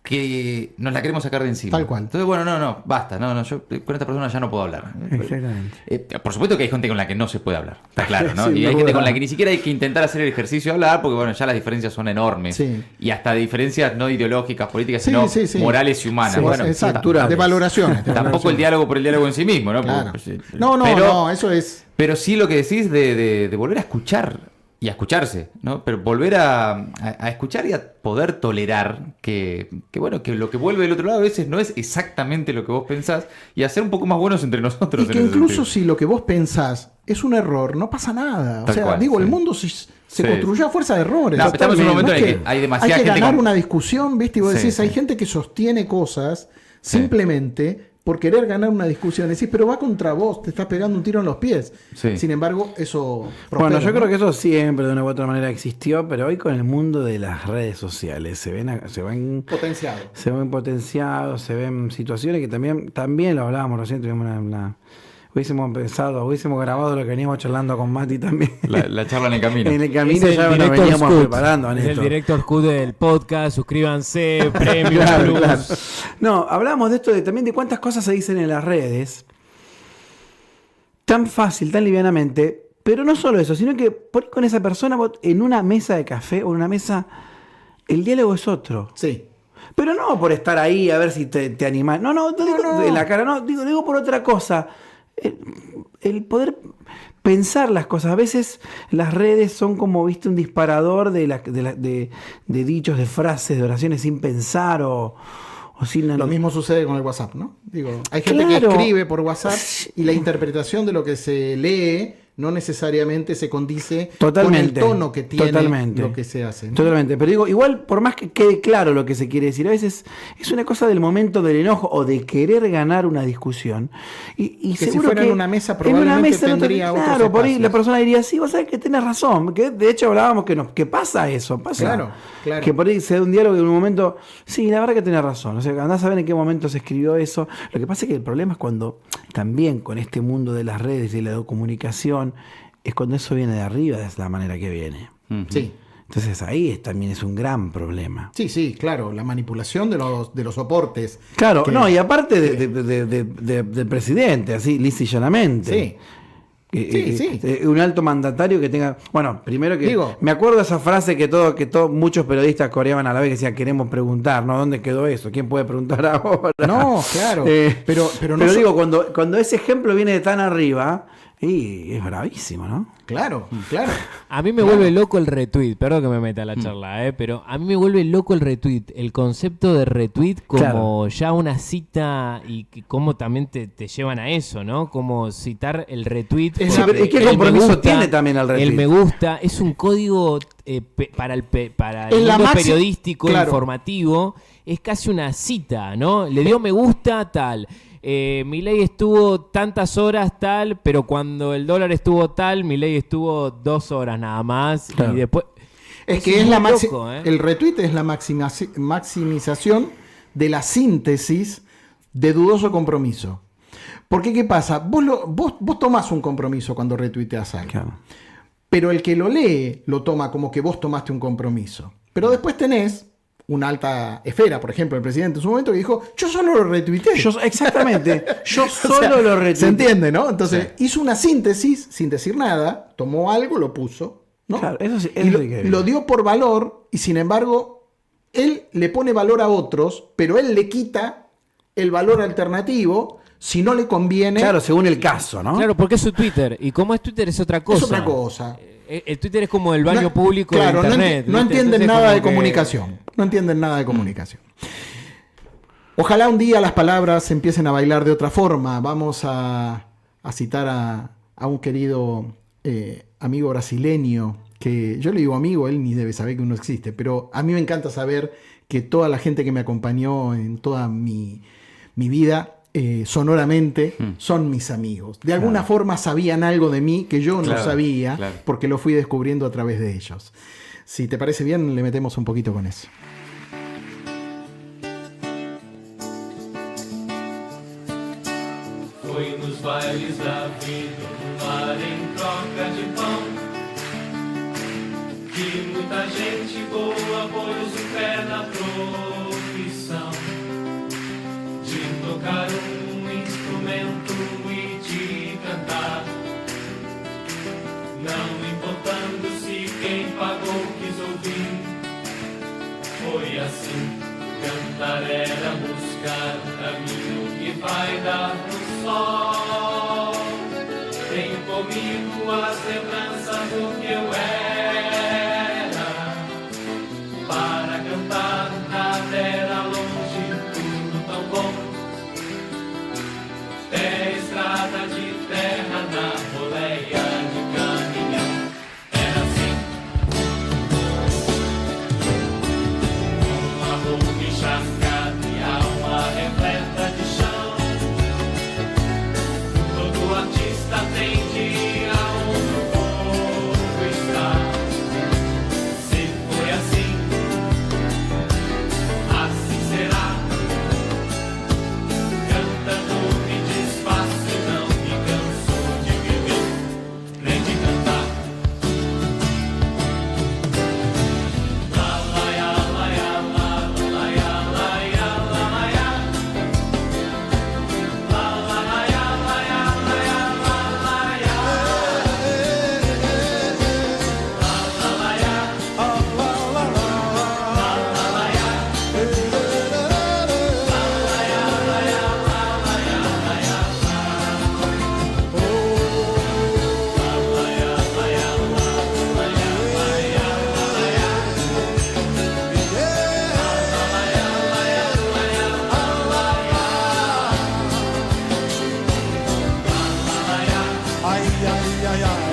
que nos la queremos sacar de encima. Tal cual. Entonces, bueno, no, basta. Yo con esta persona ya no puedo hablar. Exactamente. Por supuesto que hay gente con la que no se puede hablar. Está claro, ¿no? Y hay gente con la que ni siquiera hay que intentar hacer el ejercicio de hablar, porque bueno, ya las diferencias son enormes. Sí. Y hasta de diferencias no ideológicas, políticas, sino morales y humanas. Sí, bueno, exacto. De valoraciones. Tampoco el diálogo por el diálogo en sí mismo, ¿no? Claro. Porque, no, eso es. Pero sí lo que decís de volver a escuchar. Y a escucharse, ¿no? Pero volver a escuchar y a poder tolerar que lo que vuelve del otro lado a veces no es exactamente lo que vos pensás, y a ser un poco más buenos entre nosotros. Y que incluso si lo que vos pensás es un error, no pasa nada. O sea, el mundo se construyó a fuerza de errores. No, estamos en un momento en el que hay demasiada gente. Hay que ganar una discusión, ¿viste? Y vos decís, hay gente que sostiene cosas simplemente por querer ganar una discusión. Decís, pero va contra vos, te estás pegando un tiro en los pies. Sí. Sin embargo, eso prospera, yo creo que eso siempre de una u otra manera existió, pero hoy con el mundo de las redes sociales se ven potenciados, se ven situaciones que también lo hablábamos recién, tuvimos hubiésemos grabado lo que veníamos charlando con Mati también. La charla en el camino. En el camino ya nos veníamos preparando. Es el director Q del podcast, suscríbanse, Premium Plus. Claro. No, hablamos de esto también de cuántas cosas se dicen en las redes, tan fácil, tan livianamente, pero no solo eso, sino que por ahí con esa persona en una mesa de café o en una mesa, el diálogo es otro. Sí. Pero no por estar ahí a ver si te animás. No, digo en la cara, no, digo por otra cosa. El poder pensar las cosas. A veces las redes son como, viste, un disparador de dichos, de frases, de oraciones sin pensar o sin... Lo mismo sucede con el WhatsApp, ¿no? Digo, hay gente que escribe por WhatsApp y la interpretación de lo que se lee no necesariamente se condice Totalmente, con el tono que tiene totalmente, lo que se hace, ¿no? Totalmente, pero digo, igual por más que quede claro lo que se quiere decir, a veces es una cosa del momento del enojo o de querer ganar una discusión y que seguro si fuera que en una mesa probablemente tendría otros claro, por ahí espacios. la persona diría, sí, vos sabés que tenés razón, que de hecho hablábamos que pasa eso, Claro. que por ahí se da un diálogo y en un momento, sí, la verdad que tenés razón, o sea, andás a ver en qué momento se escribió eso. Lo que pasa es que el problema es cuando también con este mundo de las redes y de la comunicación, es cuando eso viene de arriba, de la manera que viene. Sí. Entonces ahí también es un gran problema. Sí, claro, la manipulación de los soportes. Claro, que- no, y aparte del presidente, así, lisa y llanamente. Sí. Un alto mandatario que tenga. Bueno, primero que. Digo, me acuerdo de esa frase que muchos periodistas coreaban a la vez que decían, queremos preguntar, ¿no? ¿Dónde quedó eso? ¿Quién puede preguntar ahora? No, claro. Pero no digo, cuando ese ejemplo viene de tan arriba, y es bravísimo, ¿no? Claro. A mí me vuelve loco el retweet, perdón que me meta a la charla, pero a mí me vuelve loco el retweet, el concepto de retweet como ya una cita y cómo también te llevan a eso, ¿no? Como citar el retweet. ¿Y qué compromiso tiene también el retweet? El me gusta es un código para el mundo periodístico, informativo, es casi una cita, ¿no? Le dio me gusta tal. Milei estuvo tantas horas tal, pero cuando el dólar estuvo tal, Milei estuvo 2 horas nada más. Claro. Y después es que es la loco, el retweet es la maximización de la síntesis de dudoso compromiso. Porque ¿qué pasa? Vos tomás un compromiso cuando retuiteas algo. Claro. Pero el que lo lee lo toma como que vos tomaste un compromiso. Pero después tenés una alta esfera, por ejemplo, el presidente en su momento que dijo, yo solo lo retuiteé. Exactamente, yo solo lo retuiteé. Se entiende, ¿no? Entonces hizo una síntesis sin decir nada, tomó algo, lo puso, ¿no? Claro, eso sí, y lo dio por valor y sin embargo él le pone valor a otros, pero él le quita el valor alternativo si no le conviene. Claro, según el caso, ¿no? Claro, porque es su Twitter. Y como es Twitter es otra cosa. Es otra cosa. El Twitter es como el baño público de internet. No entienden nada de comunicación. No entienden nada de comunicación. Ojalá un día las palabras empiecen a bailar de otra forma. Vamos a citar a un querido amigo brasileño, que yo le digo amigo, él ni debe saber que uno existe, pero a mí me encanta saber que toda la gente que me acompañó en toda mi vida, sonoramente, son mis amigos. De alguna forma sabían algo de mí que yo no sabía, porque lo fui descubriendo a través de ellos. Si te parece bien, le metemos un poquito con eso. Foi nos bailes da vida, no mar em troca de pão, que muita gente boa pôs o pé na profissão de tocar instrumento e de cantar, não importando se quem pagou quis ouvir. Foi assim, cantar era buscar o caminho que vai dar no sol. Tenho comigo as lembranças do que eu era, para cantar nada era longe, tudo tão bom. É estrada de terra na boleia de caminhão. Era assim, uma roupa encharcada e alma repleta de chão. Todo artista tem dia onde o povo está. Ay, ay, ay, ay.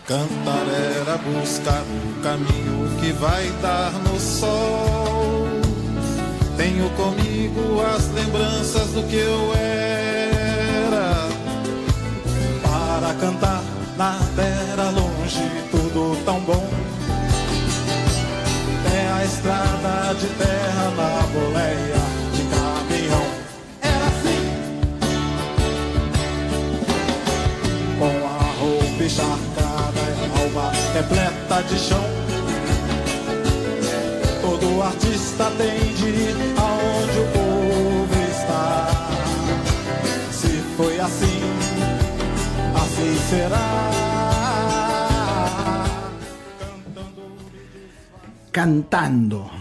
Cantar era buscar um caminho que vai dar no sol. Tenho comigo as lembranças do que eu era. Para cantar nada era longe, tudo tão bom. É a estrada de terra na boleia de caminhão. Era assim, com a roupa encharcada, alma repleta de chão. Todo artista tem de ir aonde o povo está. Se foi assim, assim será. Cantando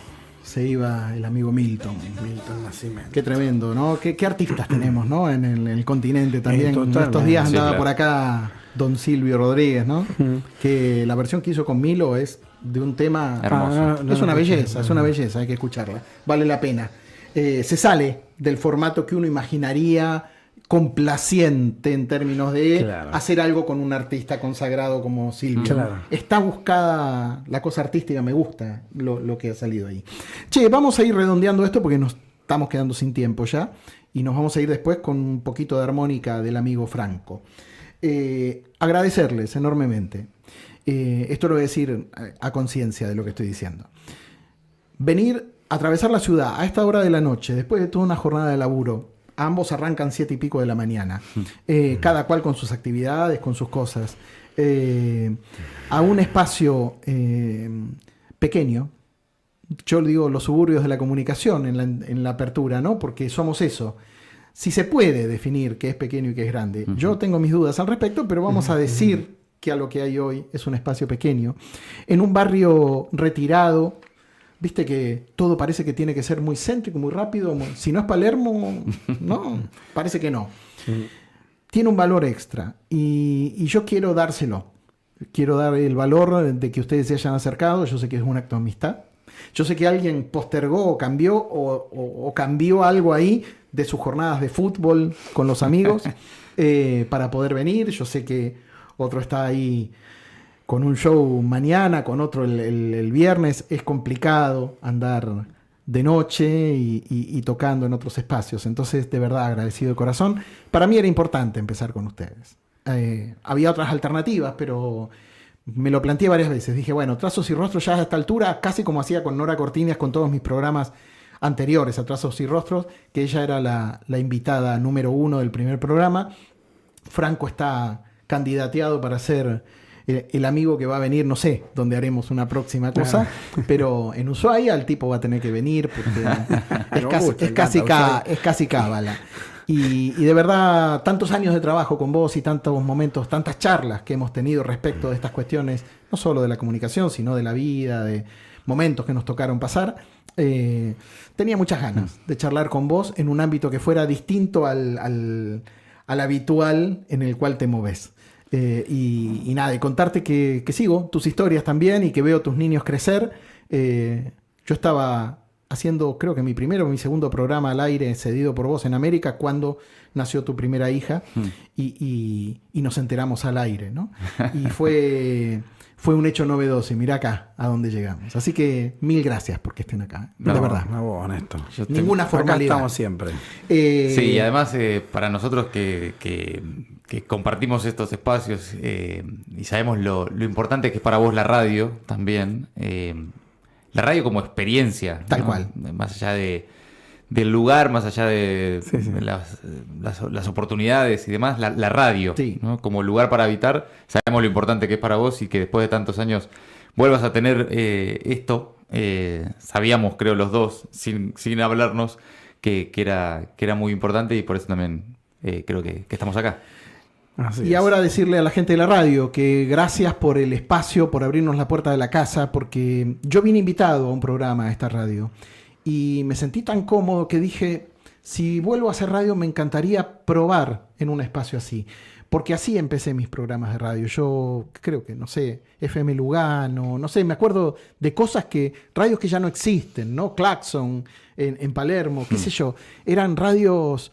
se iba el amigo Milton. Milton Nascimento. Qué tremendo, ¿no? ¿Qué artistas tenemos, ¿no? En el continente también. Estos días andaba por acá Don Silvio Rodríguez, ¿no? Que la versión que hizo con Milo es de un tema hermoso. Es una belleza, hay que escucharla. Vale la pena. Se sale del formato que uno imaginaría complaciente en términos de hacer algo con un artista consagrado como Silvio. Claro. Está buscada la cosa artística, me gusta lo que ha salido ahí. Che, vamos a ir redondeando esto porque nos estamos quedando sin tiempo ya y nos vamos a ir después con un poquito de armónica del amigo Franco. Agradecerles enormemente. Esto lo voy a decir a conciencia de lo que estoy diciendo. Venir a atravesar la ciudad a esta hora de la noche, después de toda una jornada de laburo. Ambos arrancan 7:00 de la mañana, cada cual con sus actividades, con sus cosas, a un espacio pequeño. Yo digo los suburbios de la comunicación en la apertura, ¿no? Porque somos eso. Si se puede definir qué es pequeño y qué es grande. Yo tengo mis dudas al respecto, pero vamos a decir que a lo que hay hoy es un espacio pequeño, en un barrio retirado. Viste que todo parece que tiene que ser muy céntrico, muy rápido. Si no es Palermo, no, parece que no. Tiene un valor extra y yo quiero dárselo. Quiero dar el valor de que ustedes se hayan acercado. Yo sé que es un acto de amistad. Yo sé que alguien postergó o cambió o cambió algo ahí de sus jornadas de fútbol con los amigos para poder venir. Yo sé que otro está ahí con un show mañana, con otro el viernes. Es complicado andar de noche y tocando en otros espacios. Entonces, de verdad, agradecido de corazón. Para mí era importante empezar con ustedes. Había otras alternativas, pero me lo planteé varias veces. Dije, bueno, Trazos y Rostros ya a esta altura, casi como hacía con Nora Cortiñas, con todos mis programas anteriores a Trazos y Rostros, que ella era la invitada número 1 del primer programa. Franco está candidateado para ser el amigo que va a venir, no sé dónde haremos una próxima cosa, pero en Ushuaia el tipo va a tener que venir porque es casi cábala. Y de verdad, tantos años de trabajo con vos y tantos momentos, tantas charlas que hemos tenido respecto de estas cuestiones, no solo de la comunicación, sino de la vida, de momentos que nos tocaron pasar. Tenía muchas ganas de charlar con vos en un ámbito que fuera distinto al habitual en el cual te moves. Y nada, y contarte que sigo tus historias también y que veo tus niños crecer. Yo estaba haciendo, creo que mi primero o mi segundo programa al aire cedido por vos en América cuando nació tu primera hija y nos enteramos al aire, ¿no? Y fue un hecho novedoso y mira acá a dónde llegamos. Así que mil gracias porque estén acá, de verdad. No, honesto. Ninguna formalidad. Acá estamos siempre. Sí, y además para nosotros que compartimos estos espacios y sabemos lo importante que es para vos la radio también, la radio como experiencia, tal ¿no? cual, más allá del lugar, más allá de las oportunidades y demás, la radio, ¿no? Como lugar para habitar, sabemos lo importante que es para vos y que después de tantos años vuelvas a tener esto. Sabíamos, creo, los dos, sin hablarnos, que era muy importante, y por eso también creo que estamos acá. Y ahora decirle a la gente de la radio que gracias por el espacio, por abrirnos la puerta de la casa, porque yo vine invitado a un programa, a esta radio, y me sentí tan cómodo que dije, si vuelvo a hacer radio me encantaría probar en un espacio así, porque así empecé mis programas de radio. Yo creo que, no sé, FM Lugano, no sé, me acuerdo de cosas radios que ya no existen, ¿no? Claxon en Palermo, qué sé yo, eran radios,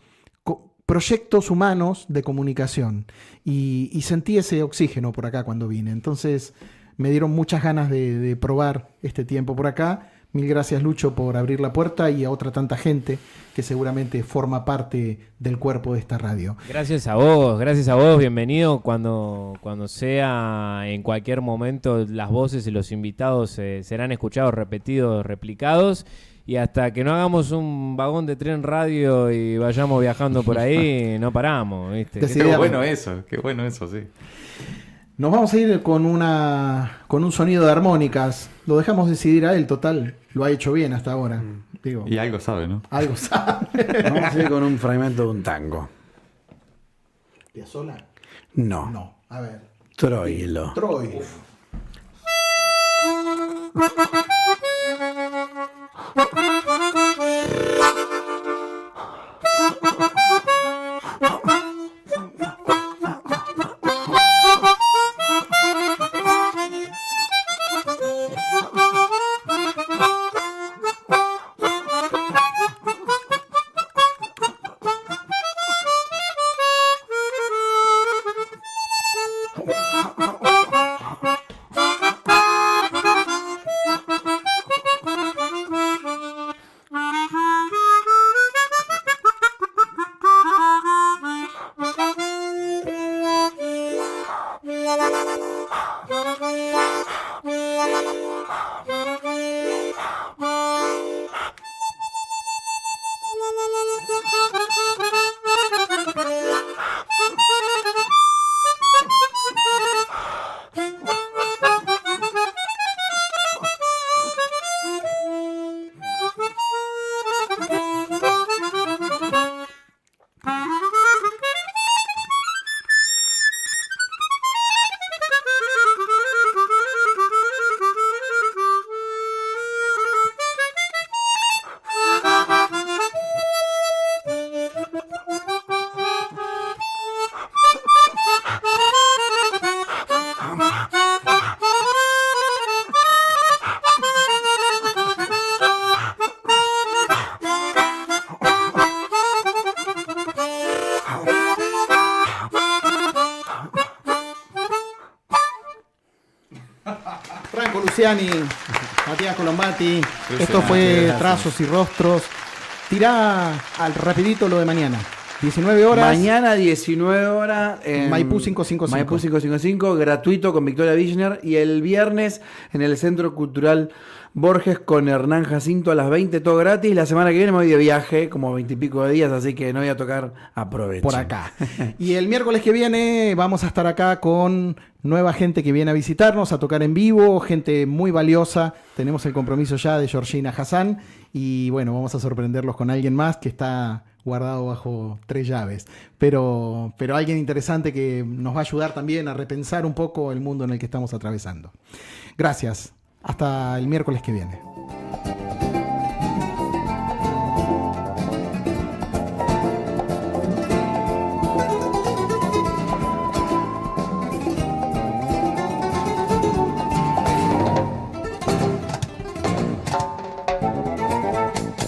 proyectos humanos de comunicación, y sentí ese oxígeno por acá cuando vine. Entonces me dieron muchas ganas de probar este tiempo por acá. Mil gracias, Lucho, por abrir la puerta, y a otra tanta gente que seguramente forma parte del cuerpo de esta radio. Gracias a vos, bienvenido cuando sea, en cualquier momento las voces y los invitados serán escuchados, repetidos, replicados, y hasta que no hagamos un vagón de tren radio y vayamos viajando por ahí, no paramos, ¿viste? Qué bueno eso, sí. Nos vamos a ir con un sonido de armónicas. Lo dejamos decidir a él, total. Lo ha hecho bien hasta ahora. Digo, y algo sabe, ¿no? Algo sabe. Vamos a ir con un fragmento de un tango. ¿Piazzolla? No. A ver. Troilo. Troilo. Franco Luciani, Matías Colombati, esto fue Trazos y Rostros. Tirá al rapidito lo de mañana. 19 horas. Mañana 19 horas en Maipú 555. Maipú 555, gratuito con Victoria Wichner. Y el viernes en el Centro Cultural Borges con Hernán Jacinto a las 20, todo gratis. La semana que viene me voy de viaje, como 20 y pico de días, así que no voy a tocar, aprovecho. Por acá. Y el miércoles que viene vamos a estar acá con nueva gente que viene a visitarnos, a tocar en vivo, gente muy valiosa. Tenemos el compromiso ya de Georgina Hassan y bueno, vamos a sorprenderlos con alguien más que está guardado bajo 3 llaves. Pero alguien interesante que nos va a ayudar también a repensar un poco el mundo en el que estamos atravesando. Gracias. Hasta el miércoles que viene.